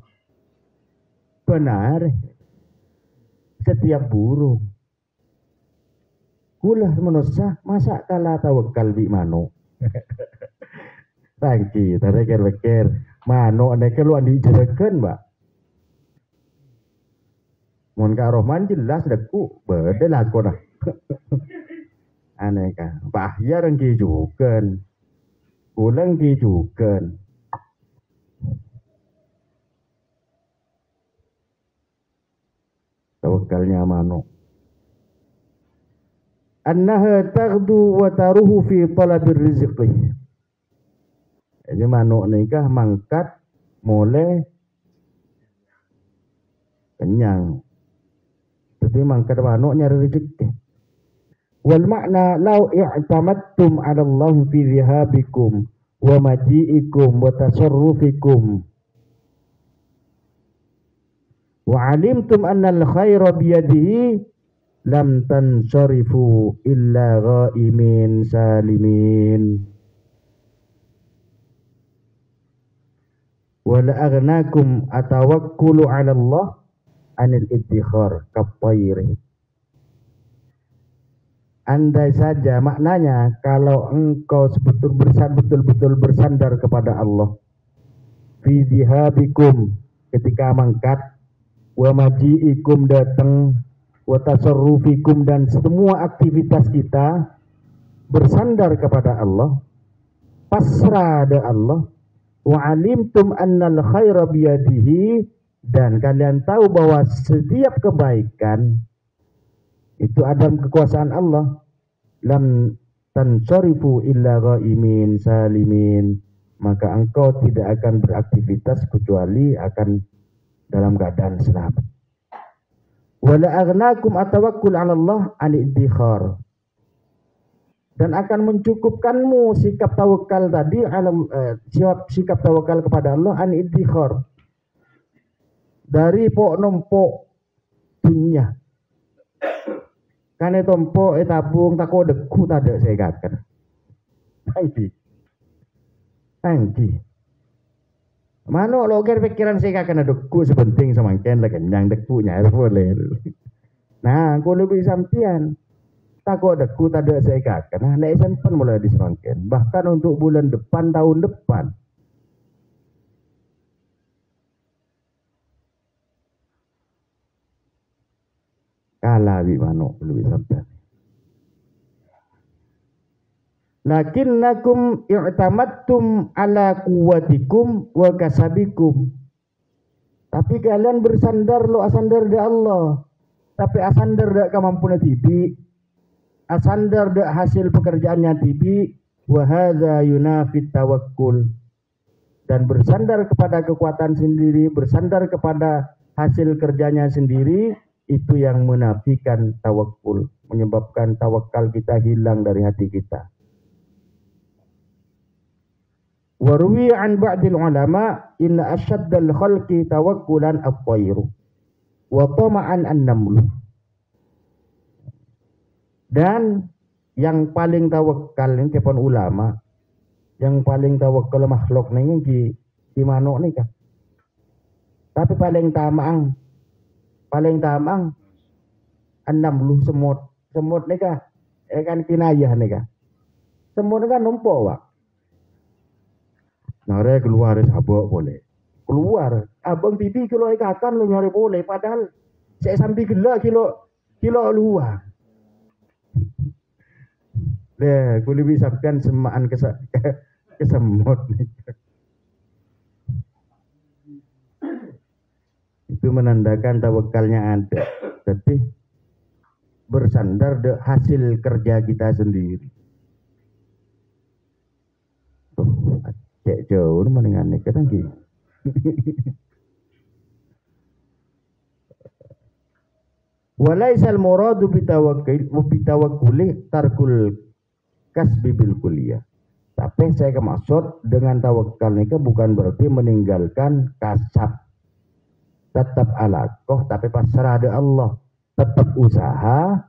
Benar. Setiap burung kulah manusia masa kala tawakal bi mano. Tangki, tadi pikir mano ane kalau andi jerakan Mbak. Mun ka Rohman jelas deku beda lah kau dah. Aneka bahaya orang kijukan, ulang kijukan. Tawakalnya mano. Annaha taghdu wa taruhu fi talabir rizqi. Jadi manuk nikah mangkat mulai kenyang. Jadi mangkat manuk nyari rezeki. Wal makna law i'tamadtum 'ala Allah fi dhihabikum wa maji'ikum wa tasarrufikum wa 'alimtum anna al-khaira bi yadihi lam tansarifu illa ghaimin salimin wa la aghnakum atawakkulu 'ala Allah anil iddikhar kafairi. Andai saja, maknanya kalau engkau betul-betul bersandar kepada Allah fi dhihabikum, ketika mangkat, wa maji'ikum datang, wa tasarrufikum dan semua aktivitas kita bersandar kepada Allah, pasrah ada Allah, wa alimtum annal khaira biyadihi, dan kalian tahu bahwa setiap kebaikan itu ada kekuasaan Allah, lam tansarifu illa ghaimin salimin, maka engkau tidak akan beraktivitas kecuali akan dalam keadaan selamat. Wala aghnakum atawakkul 'ala Allah an iddikhar, dan akan mencukupkanmu sikap tawakal tadi, sikap tawakal kepada Allah an iddikhar, dari pok nompok dunia. Kan tompo tabung tako deku tada saya katakan. Tangki. Mano loger pikiran saya katakan deku sepenting semangken lah kenyang dekunya boleh. Nah, kalau lebih sampian tako deku tada saya katakan. Nah, lesan pun mulai disemangken. Bahkan untuk bulan depan, tahun depan. Kalah bi mano lebih sampai. Lakinnakum i'tamadtum ala quwwatikum wa kasabikum. Tapi kalian bersandar lo asandar da Allah. Tapi asandar da kemampuan tibi. Asandar da hasil pekerjaannya tibi. Wa hadza yunafi tawakkul. Dan bersandar kepada kekuatan sendiri, bersandar kepada hasil kerjanya sendiri, itu yang menafikan tawakul, menyebabkan tawakal kita hilang dari hati kita. Warwi an ba'dil ulama inna asyaddal khalqi tawakkulan at-tayru wa tama'an an-namlu. Dan yang paling tawakal ini kepon ulama, yang paling tawakal makhluk nih di manuk nih kah. Tapi paling tamang an-namlu semut nih kah. Kan kinayah nih kah. Semut kan numpuk wak. Nare keluar sabok boleh. Keluar. Abang bibi kilo ikan lu nyari boleh. Padahal saya sampai gila kilo luar. Deh, kulit bisa kan semaan kesemut nih. Itu menandakan tawakalnya ada. Tapi bersandar de hasil kerja kita sendiri. Cek jauh mendengarnya kadang gitu. Walaisal muradu bitawakkuli tarkul kasbi bil kulliyah. Tapi saya maksud dengan tawakal ini bukan berarti meninggalkan kasab. Tetap alaqah tapi pasrah ada Allah. Tetap usaha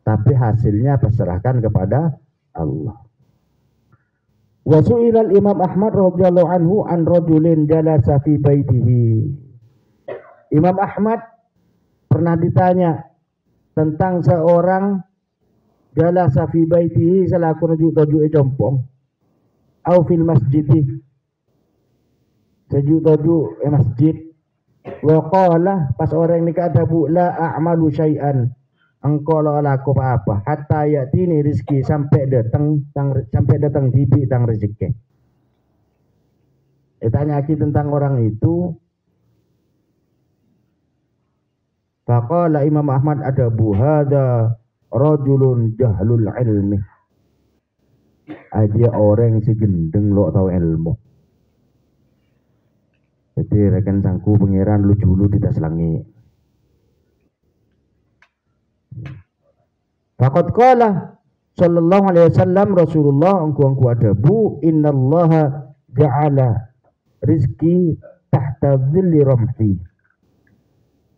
tapi hasilnya pasrahkan kepada Allah. Wa su'ila al-Imam Ahmad radhiyallahu anhu an rajulin jalasa fi baitihi. Imam Ahmad pernah ditanya tentang seorang jalasa fi baitihi selaku rujuk-rujuk compong au fil masjid. Sejuk-rujuk masjid. Wa qala pas orang ni kata bu la a'malu syai'an. Engkau la laku apa hatta yatini rezeki sampai datang tibi tang rezeki. Tanya lagi tentang orang itu. Faqala Imam Ahmad adabu hada rajulun jahlul ilmi. Dia orang segendeng lo tahu ilmu. Jadi rekan sangku pangeran lu dulu di tas langit. Faqad qala sallallahu alaihi wasallam Rasulullah angku adabu innallaha ja'ala rizki tahta dhilli ramhi.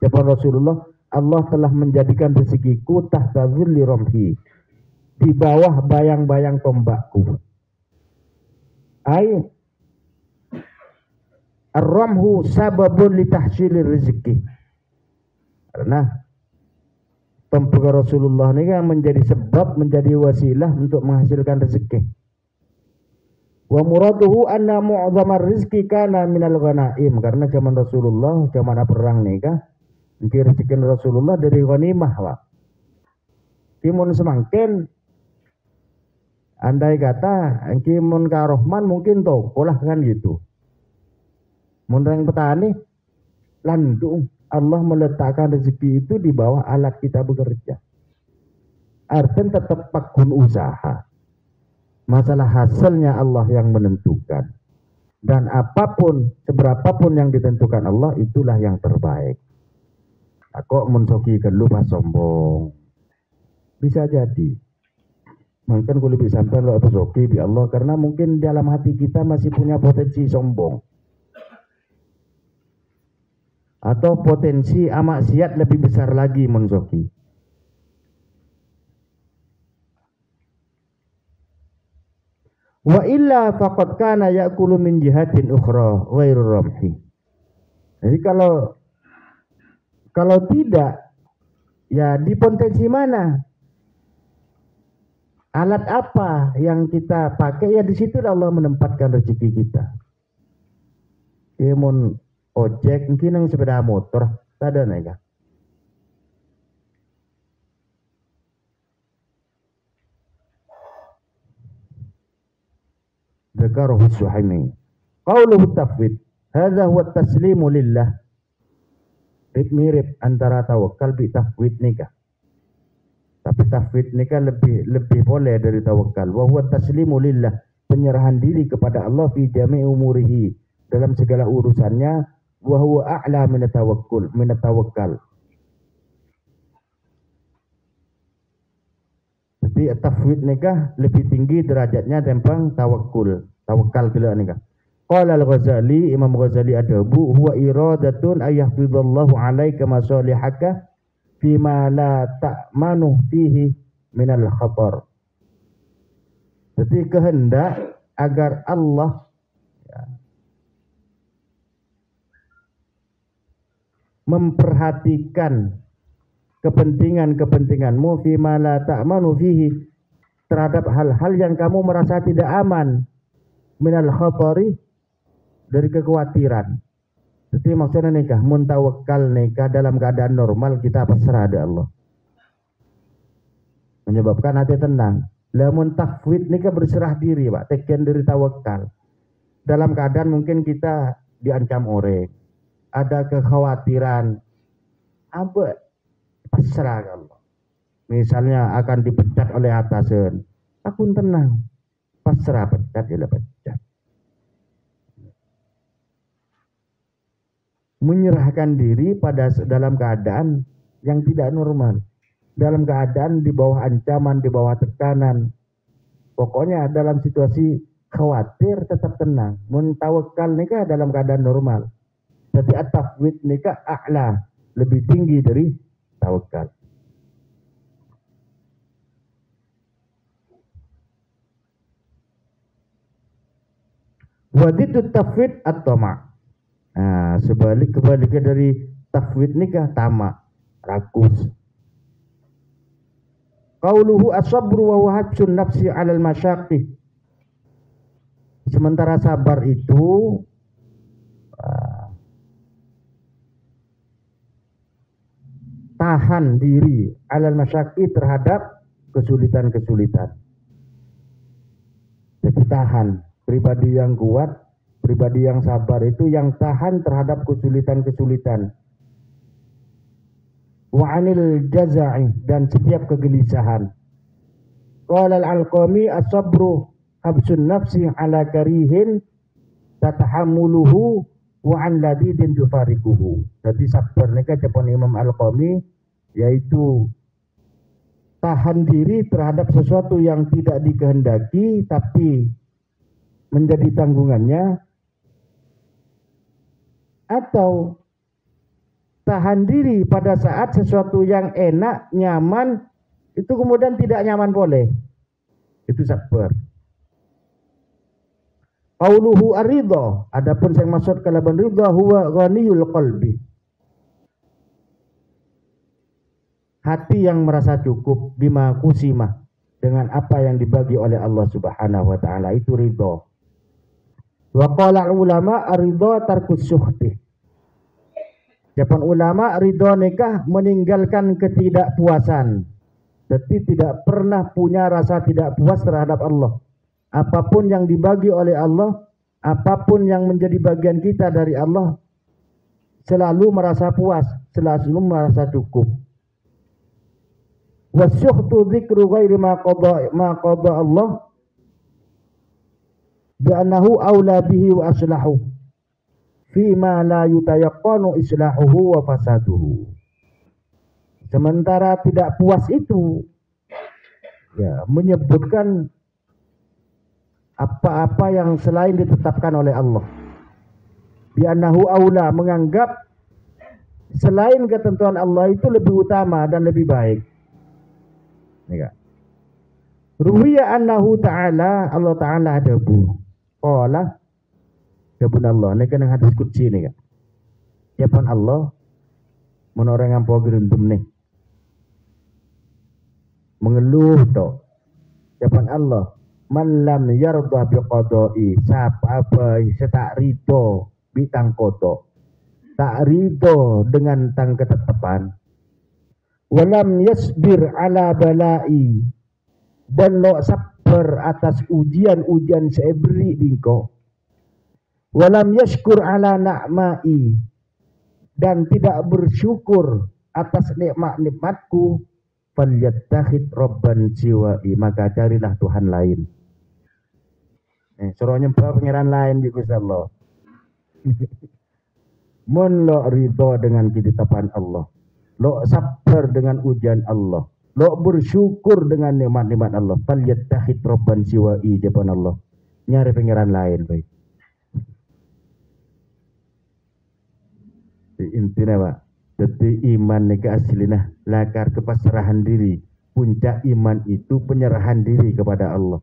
Kata Rasulullah, Allah telah menjadikan rezekiku tahta dhilli ramhi, di bawah bayang-bayang tombakku. Ai ar-ramhu sababun li tahsilir rezeki. Karena tombak Rasulullah ini kan menjadi sebab, menjadi wasilah untuk menghasilkan rezeki. Wa muraduhu anna mu'zamar rizki kana minal ghanaim. Karena zaman Rasulullah, zaman perang nih kan, rezeki Rasulullah dari ghanimah Pak. Kimun semangkin, andai kata, kimun karohman mungkin toko lah kan gitu. Mun yang petani, landung. Allah meletakkan rezeki itu di bawah alat kita bekerja. Artinya tetap pakun usaha. Masalah hasilnya Allah yang menentukan. Dan apapun, seberapapun yang ditentukan Allah, itulah yang terbaik. Kok mensoki kelu pas sombong. Bisa jadi. Mungkin kalau lebih sampai lo apa soki bi Allah. Karena mungkin dalam hati kita masih punya potensi sombong. Atau potensi maksiat lebih besar lagi menzoki. Wa illa faqad kana ya'kulu min jihatin ukhra ghairu ramhi. Jadi kalau tidak, ya di potensi mana? Alat apa yang kita pakai, ya di situ Allah menempatkan rezeki kita. Mun ojek mungkin yang sepeda motor ada naik. Dzakarahu Suhaimi. Qauluhu tafwid, hadza huwa taslimu lillah. Mirip antara tawakal bi tafwid nikah. Tapi tafwid nikah lebih boleh dari tawakal. Wa huwa taslimu lillah, penyerahan diri kepada Allah fi jami' umurihi, dalam segala urusannya. Wa huwa a'la min tawakkul. Jadi tafwid nikah lebih tinggi derajatnya tembang tawakal kila nikah. Qala al-Ghazali, Imam Ghazali adabu huwa iradatun ayyahfidallahu alaika masalihaka fima la ta'manu fihi minal khatar. Jadi kehendak agar Allah memperhatikan kepentinganmu fima la ta'manu fihi, terhadap hal-hal yang kamu merasa tidak aman minal khatari, dari kekhawatiran. Jadi maksudnya nikah muntawakal, nikah dalam keadaan normal kita pasrah ada Allah, menyebabkan hati tenang. Lamun tafwid nikah berserah diri Pak, teken dari tawakal. Dalam keadaan mungkin kita diancam orang, ada kekhawatiran, apa pasrah ke Allah. Misalnya akan dipecat oleh atasan, aku tenang, pasrah, pecat jelas pecat. Menyerahkan diri pada dalam keadaan yang tidak normal, dalam keadaan di bawah ancaman, di bawah tekanan. Pokoknya dalam situasi khawatir tetap tenang. Muntawakal nikah dalam keadaan normal. Jadi at-tafwid nikah a'la, lebih tinggi dari tawakal. Wadidut tafwid at-tama'. Nah, kebaliknya dari tafwid nikah tama', rakus. Qauluhu as-sabru wa huwa habsun nafsi 'alal masyaqqi. Sementara sabar itu tahan diri 'alal masyaqqi, terhadap kesulitan-kesulitan. Jadi tahan, pribadi yang kuat, pribadi yang sabar itu yang tahan terhadap kesulitan-kesulitan. Wa 'anil jaza'i, dan setiap kegelisahan. Qala al-Alqami as-sabru habsun nafsi 'ala karihin tatahammuluhu wa 'an ladidin tufarikuhu. Jadi sabar nikah Jepun Imam Al-Qami yaitu tahan diri terhadap sesuatu yang tidak dikehendaki tapi menjadi tanggungannya, atau tahan diri pada saat sesuatu yang enak, nyaman, itu kemudian tidak nyaman boleh. Itu sabar. Qauluhu ar-ridha, adapun yang maksud kalaban ridha huwa ghaniyul qalbi. Hati yang merasa cukup bima kusimah, dengan apa yang dibagi oleh Allah Subhanahu wa taala, itu ridha. Wa qala ulama ar-ridha tarkus sukhti. Jawaban ulama, ridha nikah meninggalkan ketidakpuasan. Jadi tidak pernah punya rasa tidak puas terhadap Allah. Apapun yang dibagi oleh Allah, apapun yang menjadi bagian kita dari Allah, selalu merasa puas, selalu merasa cukup. Wasyukhtu dzikru ghairi ma qada Allah bi'annahu aula bihi wa aslahu fima la yutayaqqanu islahuhu wa fasaduhu. Sementara tidak puas itu ya menyebutkan apa-apa yang selain ditetapkan oleh Allah. Bi'annahu aula, menganggap selain ketentuan Allah itu lebih utama dan lebih baik. Ruwiya annahu ta'ala, Allah ta'ala adabu. Qala jabun Allah, ini kan hadis qudsi nih kan. Japan Allah menoreng ampo gerundum nih. Mengeluh to. Japan Allah, man lam yardah biqada'i, sapa bae setak rido bitang kodo. Tak rido dengan tang ketetapan. Walam yasbir ala bala'i, dan lo sabar atas ujian-ujian seberi dingko. Walam yashkur ala na'ma'i, dan tidak bersyukur atas nikmat-nikmatku. Falyattakhid rabban siwa'i, maka carilah Tuhan lain. Suruh nyembah pangeran lain di Gusti Allah. Mun lo ridho dengan ketetapan Allah, lo sabar dengan ujian Allah, Lo bersyukur dengan nikmat-nikmat Allah. Fal yattakhid rabban siwa'i jaban Allah. Nyari pangeran lain baik. Intinya Pak, jadi iman nega aslinah lakar kepasrahan diri. Puncak iman itu penyerahan diri kepada Allah.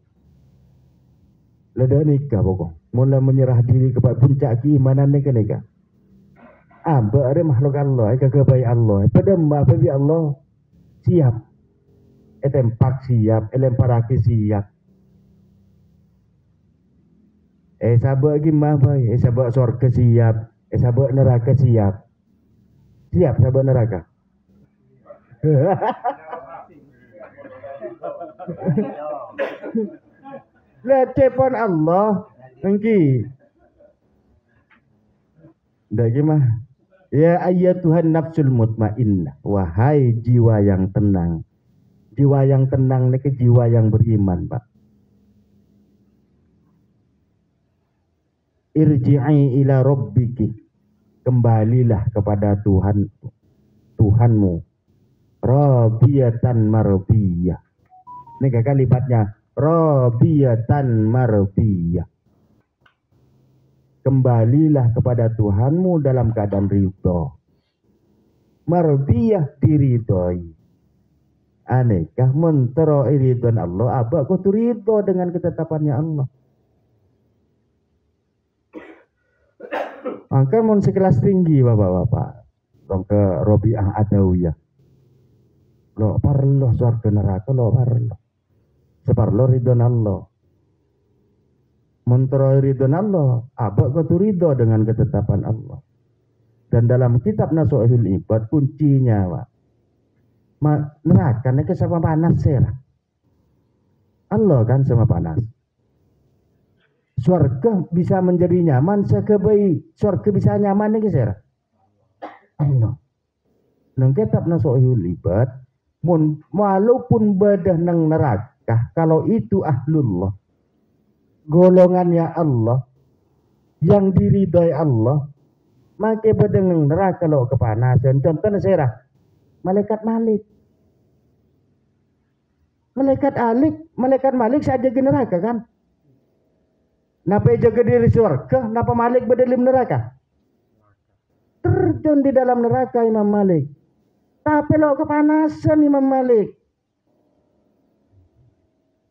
Lada nikah pokok. Mula menyerah diri kepada puncak keimanan nega. Aba ada makhluk Allah, kagak Allah. Pada mbak Allah siap. Tempak siap, lemparaki siap. Sabak gimana? Sabak surga siap. Sabak neraka siap. Siap sabak neraka. Lah cepon Allah engki. Ndak gimana? Ya ayyatuhan nafsul mutmainnah, wahai jiwa yang tenang. Jiwa yang tenang ini jiwa yang beriman, Pak. Irji'i ila rabbiki. Kembalilah kepada Tuhanmu. Radiyatan mardiyah. Ini kalimatnya. Radiyatan mardiyah. Kembalilah kepada Tuhanmu dalam keadaan ridho. Mardiyah diridhoi. Anehkah mentero ridhon Allah, apa kau ridho dengan ketetapannya Allah? Maka mun sekelas tinggi bapak-bapak, dong ke Robiah Adawiyah. Lo parlo surga neraka lo parlo. Separlo ridhon Allah. Mentero ridhon Allah, apa kau ridho dengan ketetapan Allah? Dan dalam kitab Nasuhul Ibad kuncinya, Pak. Neraka ini sama panas ya. Allah kan sama panas. Surga bisa menjadi nyaman sekebai. Surga bisa nyaman nih sih. Allah. Nang kitab Nasuhul Ibad, walaupun badah nang neraka, kalau itu ahlullah, golongannya Allah, yang diridhai Allah, maka badah nang neraka lo kepanasan. Contohnya serah, malaikat Malik. Malaikat Malik saja di neraka kan? Napa jaga diri surga? Napa Malik berdalam neraka? Terjun di dalam neraka Imam Malik. Tapi lo kepanasan Imam Malik.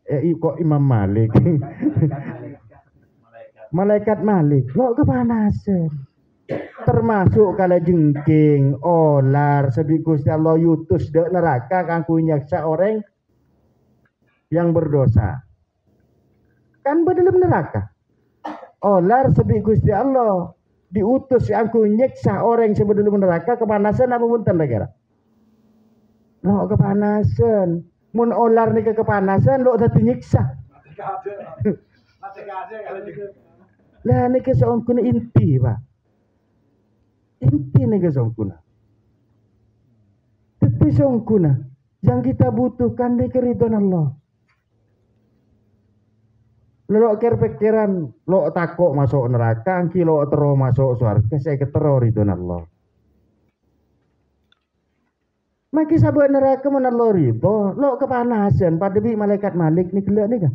Kok Imam Malik? Malaikat Malik. Lo kepanasan. Termasuk kala jengking, olar, sebikus Allah yutus de neraka kangku nyaksa orang yang berdosa. Kan berdalam neraka. Olar sebi Gusti Allah diutus yang ku nyiksa orang yang berdalam neraka kepanasan apa punten negara. Lo kepanasan. Mun olar nih kepanasan lo dadi nyiksa. Lah nih seongkuna inti, Pak. Inti nih seongkuna. Tapi seongkuna yang kita butuhkan nih keridhaan Allah. Lo pikiran lo takut masuk neraka, angki lo tero masuk surga, saya ketero ridhon Allah. Maki sabar neraka mana lo ridho, lo kepanasan, pada bi malaikat Malik nih kelak nih kan.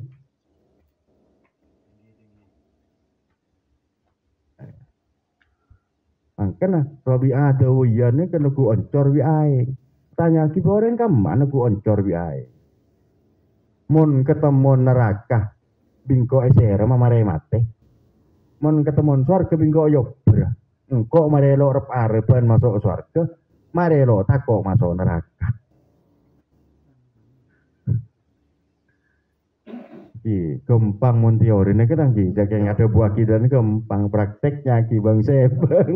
Angkana Robiah Adawiyah nih kan aku oncor bi aing. Tanya kiboren kamana aku oncor bi aing. Mun ketemu neraka bingko esera mamare mate. Mon ketemu surga bingko yobra. Engko mare lo arep-arepan masuk surga, mare lo tako masuk neraka. Gampang mun teorine kadang ki, jaga ada buah kidan gampang prakteknya ki Bang Sebang.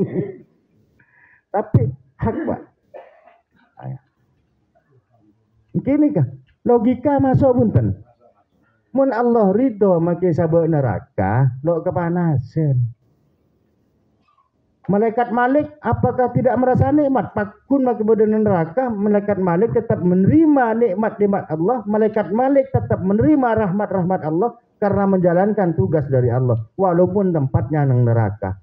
Tapi hak Pak. Gini kah? Logika masuk punten. Mun Allah ridho maki sabuk neraka, lo kepanasan. Malaikat Malik apakah tidak merasa nikmat? Pakun maki badan neraka, malaikat Malik tetap menerima nikmat-nikmat Allah. Malaikat Malik tetap menerima rahmat-rahmat Allah karena menjalankan tugas dari Allah, walaupun tempatnya nang neraka.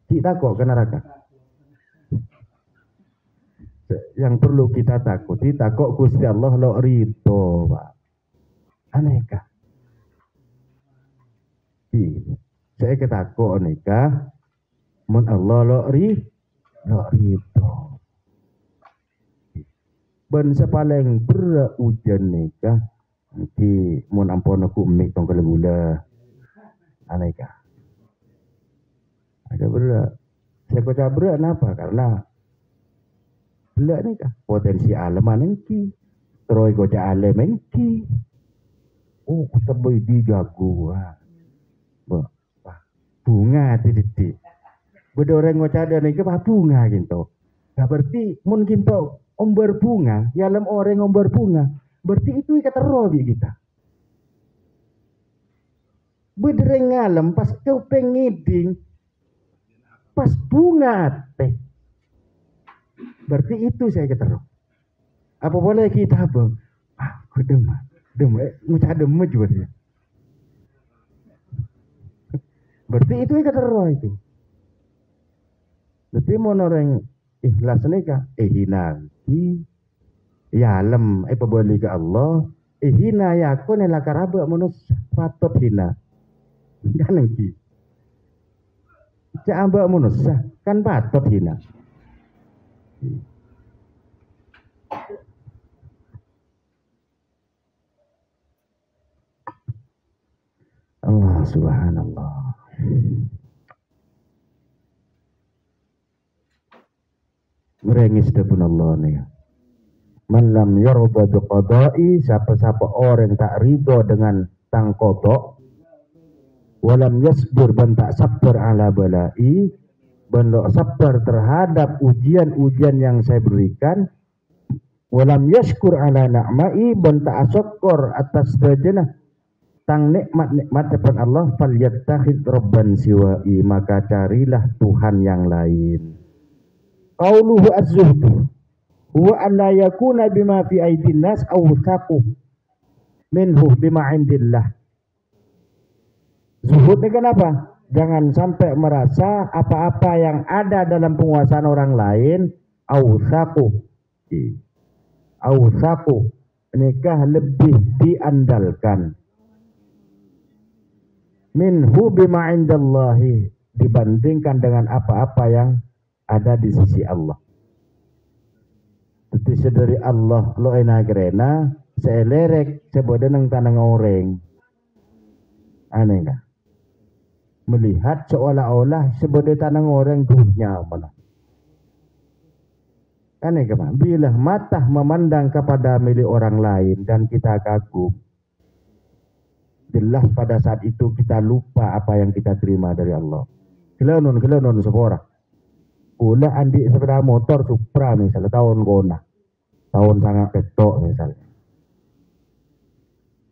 Kita kok ke neraka. yang perlu kita takuti, takut Gusti Allah lo ridho, Pak. Aneka. Saya ketakut aneka. Mun Allah lo ridho. Ben sepaling berujan neka. Nanti mun ampun aku mik tong gula. Aneka. Ada berat. Saya kata berat kenapa? Karena berat ni kah potensi alam nengki. Terus kota alam nengki. Oh, kita beri jago. Bunga titik. Beda orang kota ada ni ke bunga gitu. Nah, berarti mun kita omber bunga, ya alam orang omber bunga. Berarti itu kata roh kita. Beda ngalam pas kau pengiding. Pas bunga teh. Berarti itu saya kata. Apa boleh kita apa? Aku demam. Mucah demam juga dia. Berarti itu kata roh itu. Berarti mau orang ikhlas nikah. Nanti. Ya alam. Apa boleh ke Allah. Hina ya aku nela karaba manusia. Patut hina. Kan nanti. Cak ambak manusia kan patut hina. Allah subhanallah. Merengis dapun Allah nih. Man lam yarda biqada'i, siapa-siapa orang tak ridho dengan tang qada, walam yasbur dan tak sabar ala balai, benlo sabar terhadap ujian-ujian yang saya berikan, walam yashkur ala na'mai dan tak syukur atas dajana tang nikmat-nikmat depan Allah, falyattakhid rabban siwa'i, maka carilah Tuhan yang lain. Qauluhu az-zuhdu huwa an la yakuna bima fi aidin nas aw thaqu minhu bima indillah. Zuhud ini kenapa? Jangan sampai merasa apa-apa yang ada dalam penguasaan orang lain awsaku. Awsaku. Nikah lebih diandalkan. Minhu bima indallahi. Dibandingkan dengan apa-apa yang ada di sisi Allah. Itu dari Allah lo enak rena, saya lerek, saya bodoh nang tanang orang. Aneh enggak? Melihat seolah-olah sebagai tanang orang dunia mana. Aneh kemana? Bila mata memandang kepada milik orang lain dan kita kagum, jelas pada saat itu kita lupa apa yang kita terima dari Allah. Kelonun sepora. Pula andi sepeda motor Supra misalnya tahun kona, tahun sangat ketok misalnya.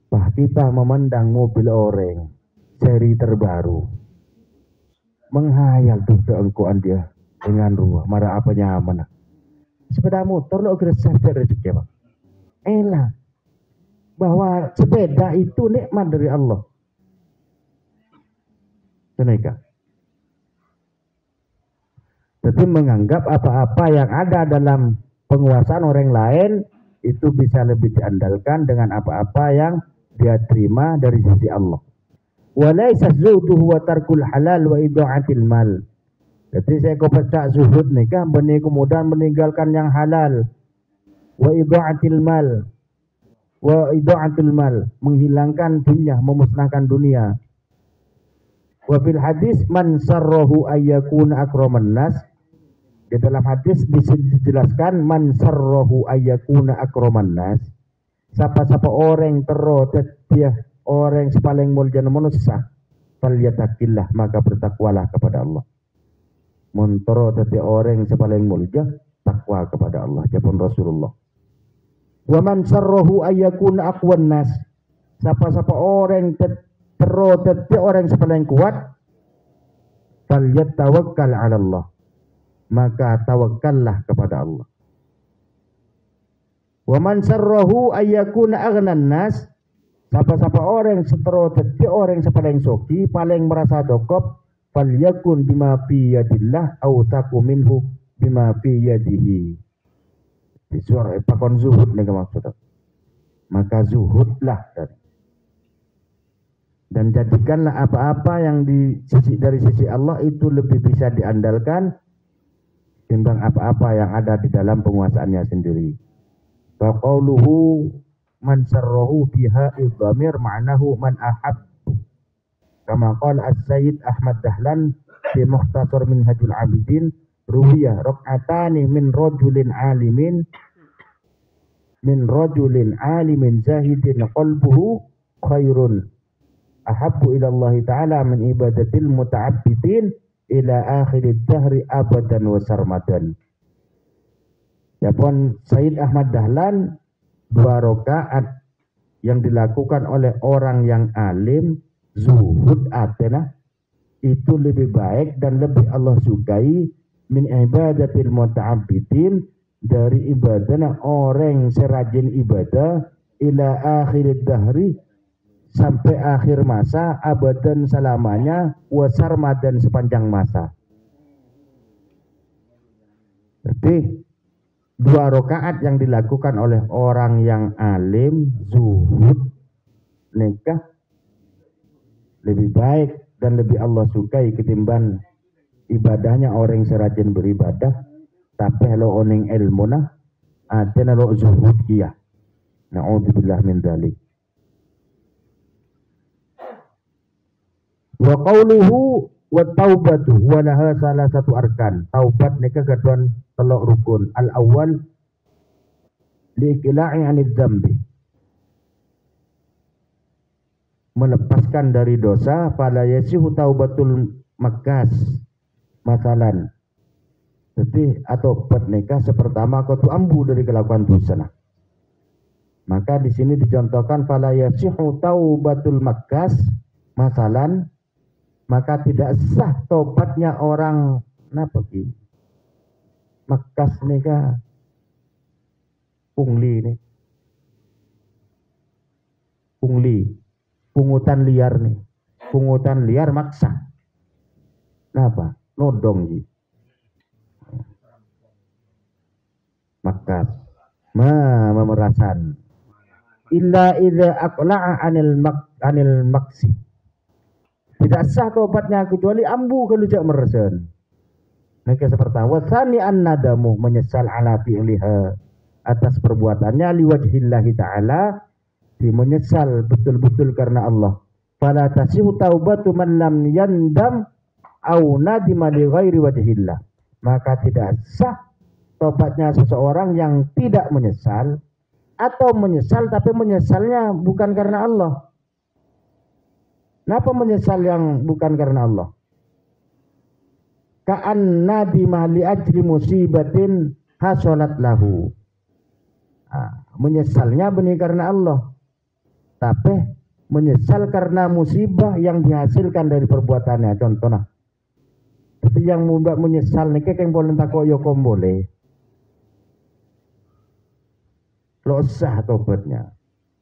Bah kita memandang mobil orang seri terbaru, menghayal tuh keengkuan dia dengan ruah, marah apa nyaman. Sepeda motor lo gresah rezeki bang. Elah bahwa sepeda itu nikmat dari Allah. Kenapa? Jadi menganggap apa-apa yang ada dalam penguasaan orang lain itu bisa lebih diandalkan dengan apa-apa yang dia terima dari sisi Allah. Walaysa zuhdu huwa tarkul halal wa ida'atil mal. Jadi saya baca zuhud nih kan, benih kemudian meninggalkan yang halal. Wa ida'atil mal. Wa ida'atul mal, menghilangkan dunia, memusnahkan dunia. Wa fil hadis man sarrahu ayyakuna akraman nas. Di dalam hadis dijelaskan man sarrahu ayyakuna akraman nas. Siapa-siapa orang terus dia orang sepaling mulia manusia, falyatakillah, maka bertakwalah kepada Allah. Montoro tadi orang sepaling mulia takwa kepada Allah. Japun Rasulullah. Wa man sarrahu ayyakuna aqwan nas. Siapa-siapa orang terus tadi orang sepaling kuat, falyatawakkal 'ala Allah, maka tawakallah kepada Allah. Wa man sarrahu ayyakuna aghnan nas. Siapa-siapa orang setero dadi orang sepaling soki, paling merasa dokop, falyakun bima fi yadillah aw taqu minhu bima fi yadihi. Disuruh pakon zuhud nih maksudnya. Maka zuhudlah dan jadikanlah apa-apa yang dari sisi Allah itu lebih bisa diandalkan timbang apa-apa yang ada di dalam penguasaannya sendiri. Wa qauluhu man sarrahu fiha idhamir ma'nahu man ahab. Kama qala As-Sayyid Ahmad Dahlan fi Mukhtasar Minhajul Abidin ruwiyah rak'atani min rajulin alimin zahidin qalbuhu khairun ahabbu ila Allah ta'ala min ibadatil muta'abbidin ila akhirid dahri abadan wa sarmadan. Yapun Sayyid Ahmad Dahlan 2 rakaat yang dilakukan oleh orang yang alim zuhud atena itu lebih baik dan lebih Allah sukai min ibadatil muta'abbidin dari ibadah orang serajin ibadah ila akhirid dahri sampai akhir masa abadan selamanya wasarmadan sepanjang masa. Jadi 2 rakaat yang dilakukan oleh orang yang alim zuhud nikah lebih baik dan lebih Allah sukai ketimbang ibadahnya orang serajin beribadah tapi lo oning ilmu nah adena lo zuhud kia. Na'udzubillah min dzalik. Wa qauluhu wa taubatu wa laha salah satu arkan. Taubat nika gadon 3 rukun. Al awal liqila'i 'anil dzambi. Melepaskan dari dosa fala yasihu taubatul makas. Masalan jadi atau buat nikah sepertama kau tu ambu dari kelakuan dosa. Maka di sini dicontohkan fala yasihu taubatul makas masalan maka tidak sah tobatnya orang napa ki makas nikah pungli pungutan liar maksa napa nodong ji makas memerasan illa idza aqla'a anil maksi tidak sah tobatnya kecuali ambu kalau tidak merasan. Maka seperti wasani an-nadamu menyesal ala fi'liha atas perbuatannya liwajhillahi ta'ala menyesal betul-betul karena Allah. Fala tasihu taubatu man lam yandam au nadima li ghairi wajhillah. Maka tidak sah tobatnya seseorang yang tidak menyesal atau menyesal tapi menyesalnya bukan karena Allah. Kenapa menyesal yang bukan karena Allah? Ka'an nadima li ajli musibatin hasolat lahu. Menyesalnya benih karena Allah. Tapi menyesal karena musibah yang dihasilkan dari perbuatannya. Contohnya. Itu yang membuat menyesal nih yang boleh takut yokom boleh. Lo sah tobatnya.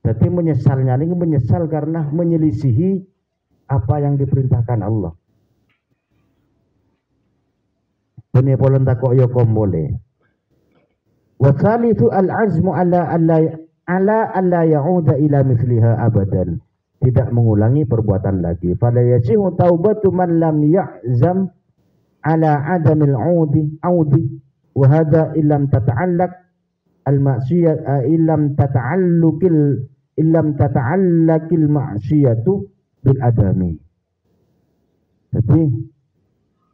Jadi menyesalnya ini menyesal karena menyelisihi apa yang diperintahkan Allah. Ini boleh takut yokom boleh. Wasalithu al-azmu ala alla ya'uda ila misliha abadan. Tidak mengulangi perbuatan lagi. Fala yasihu taubatu man lam ya'zam ala adamil audi wa hadha illam tata'allaq al-ma'siyah illam tata'allaqil ma'siyatu bil adami. Jadi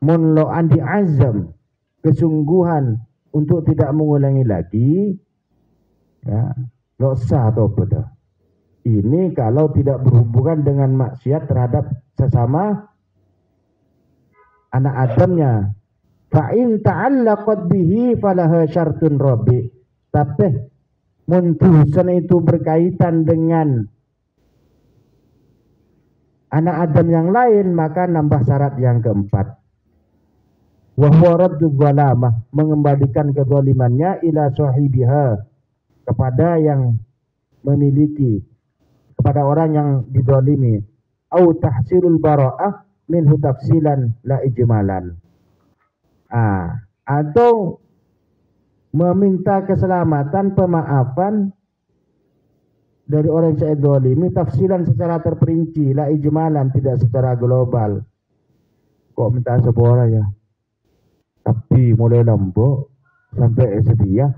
mun lo andi azam kesungguhan untuk tidak mengulangi lagi ya lo sah tobat. Ini kalau tidak berhubungan dengan maksiat terhadap sesama anak Adamnya. Fa in ta'allaqat bihi falaha syartun rabi. Tapi muntusan itu berkaitan dengan anak Adam yang lain maka nambah syarat yang keempat. Wa huwa raddu zalamah, mengembalikan kezalimannya ila sahibiha, kepada yang memiliki, kepada orang yang dizalimi. Au tahsilul bara'ah minhu tafsilan la ijmalan. Atau meminta keselamatan, pemaafan dari orang yang saya dolimi, tafsilan secara terperinci, la ijmalan, tidak secara global. Kok minta sepora ya? Tapi mulai lombok sampai sedia,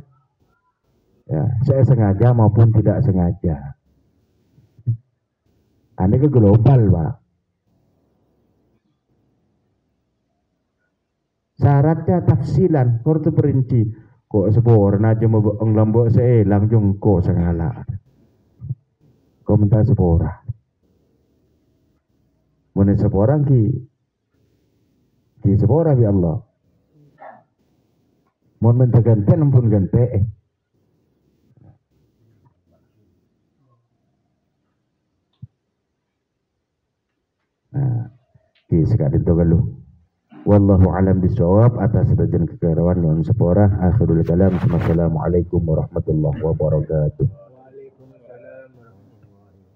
ya, saya sengaja maupun tidak sengaja. Ini ke global, Pak. Syaratnya tafsilan, kurtu perinci. Kok sepora aja mau lombok seelang jongko sengala. Kok minta sepora? Mana sepora ki sepora bi Allah. Mau minta ganti ampun ganti. Nah, ki sekadin to galuh. Wallahu alam bisawab. Atas sebagian kekerawan yang sepora. Akhirul kalam. Assalamualaikum warahmatullahi wabarakatuh.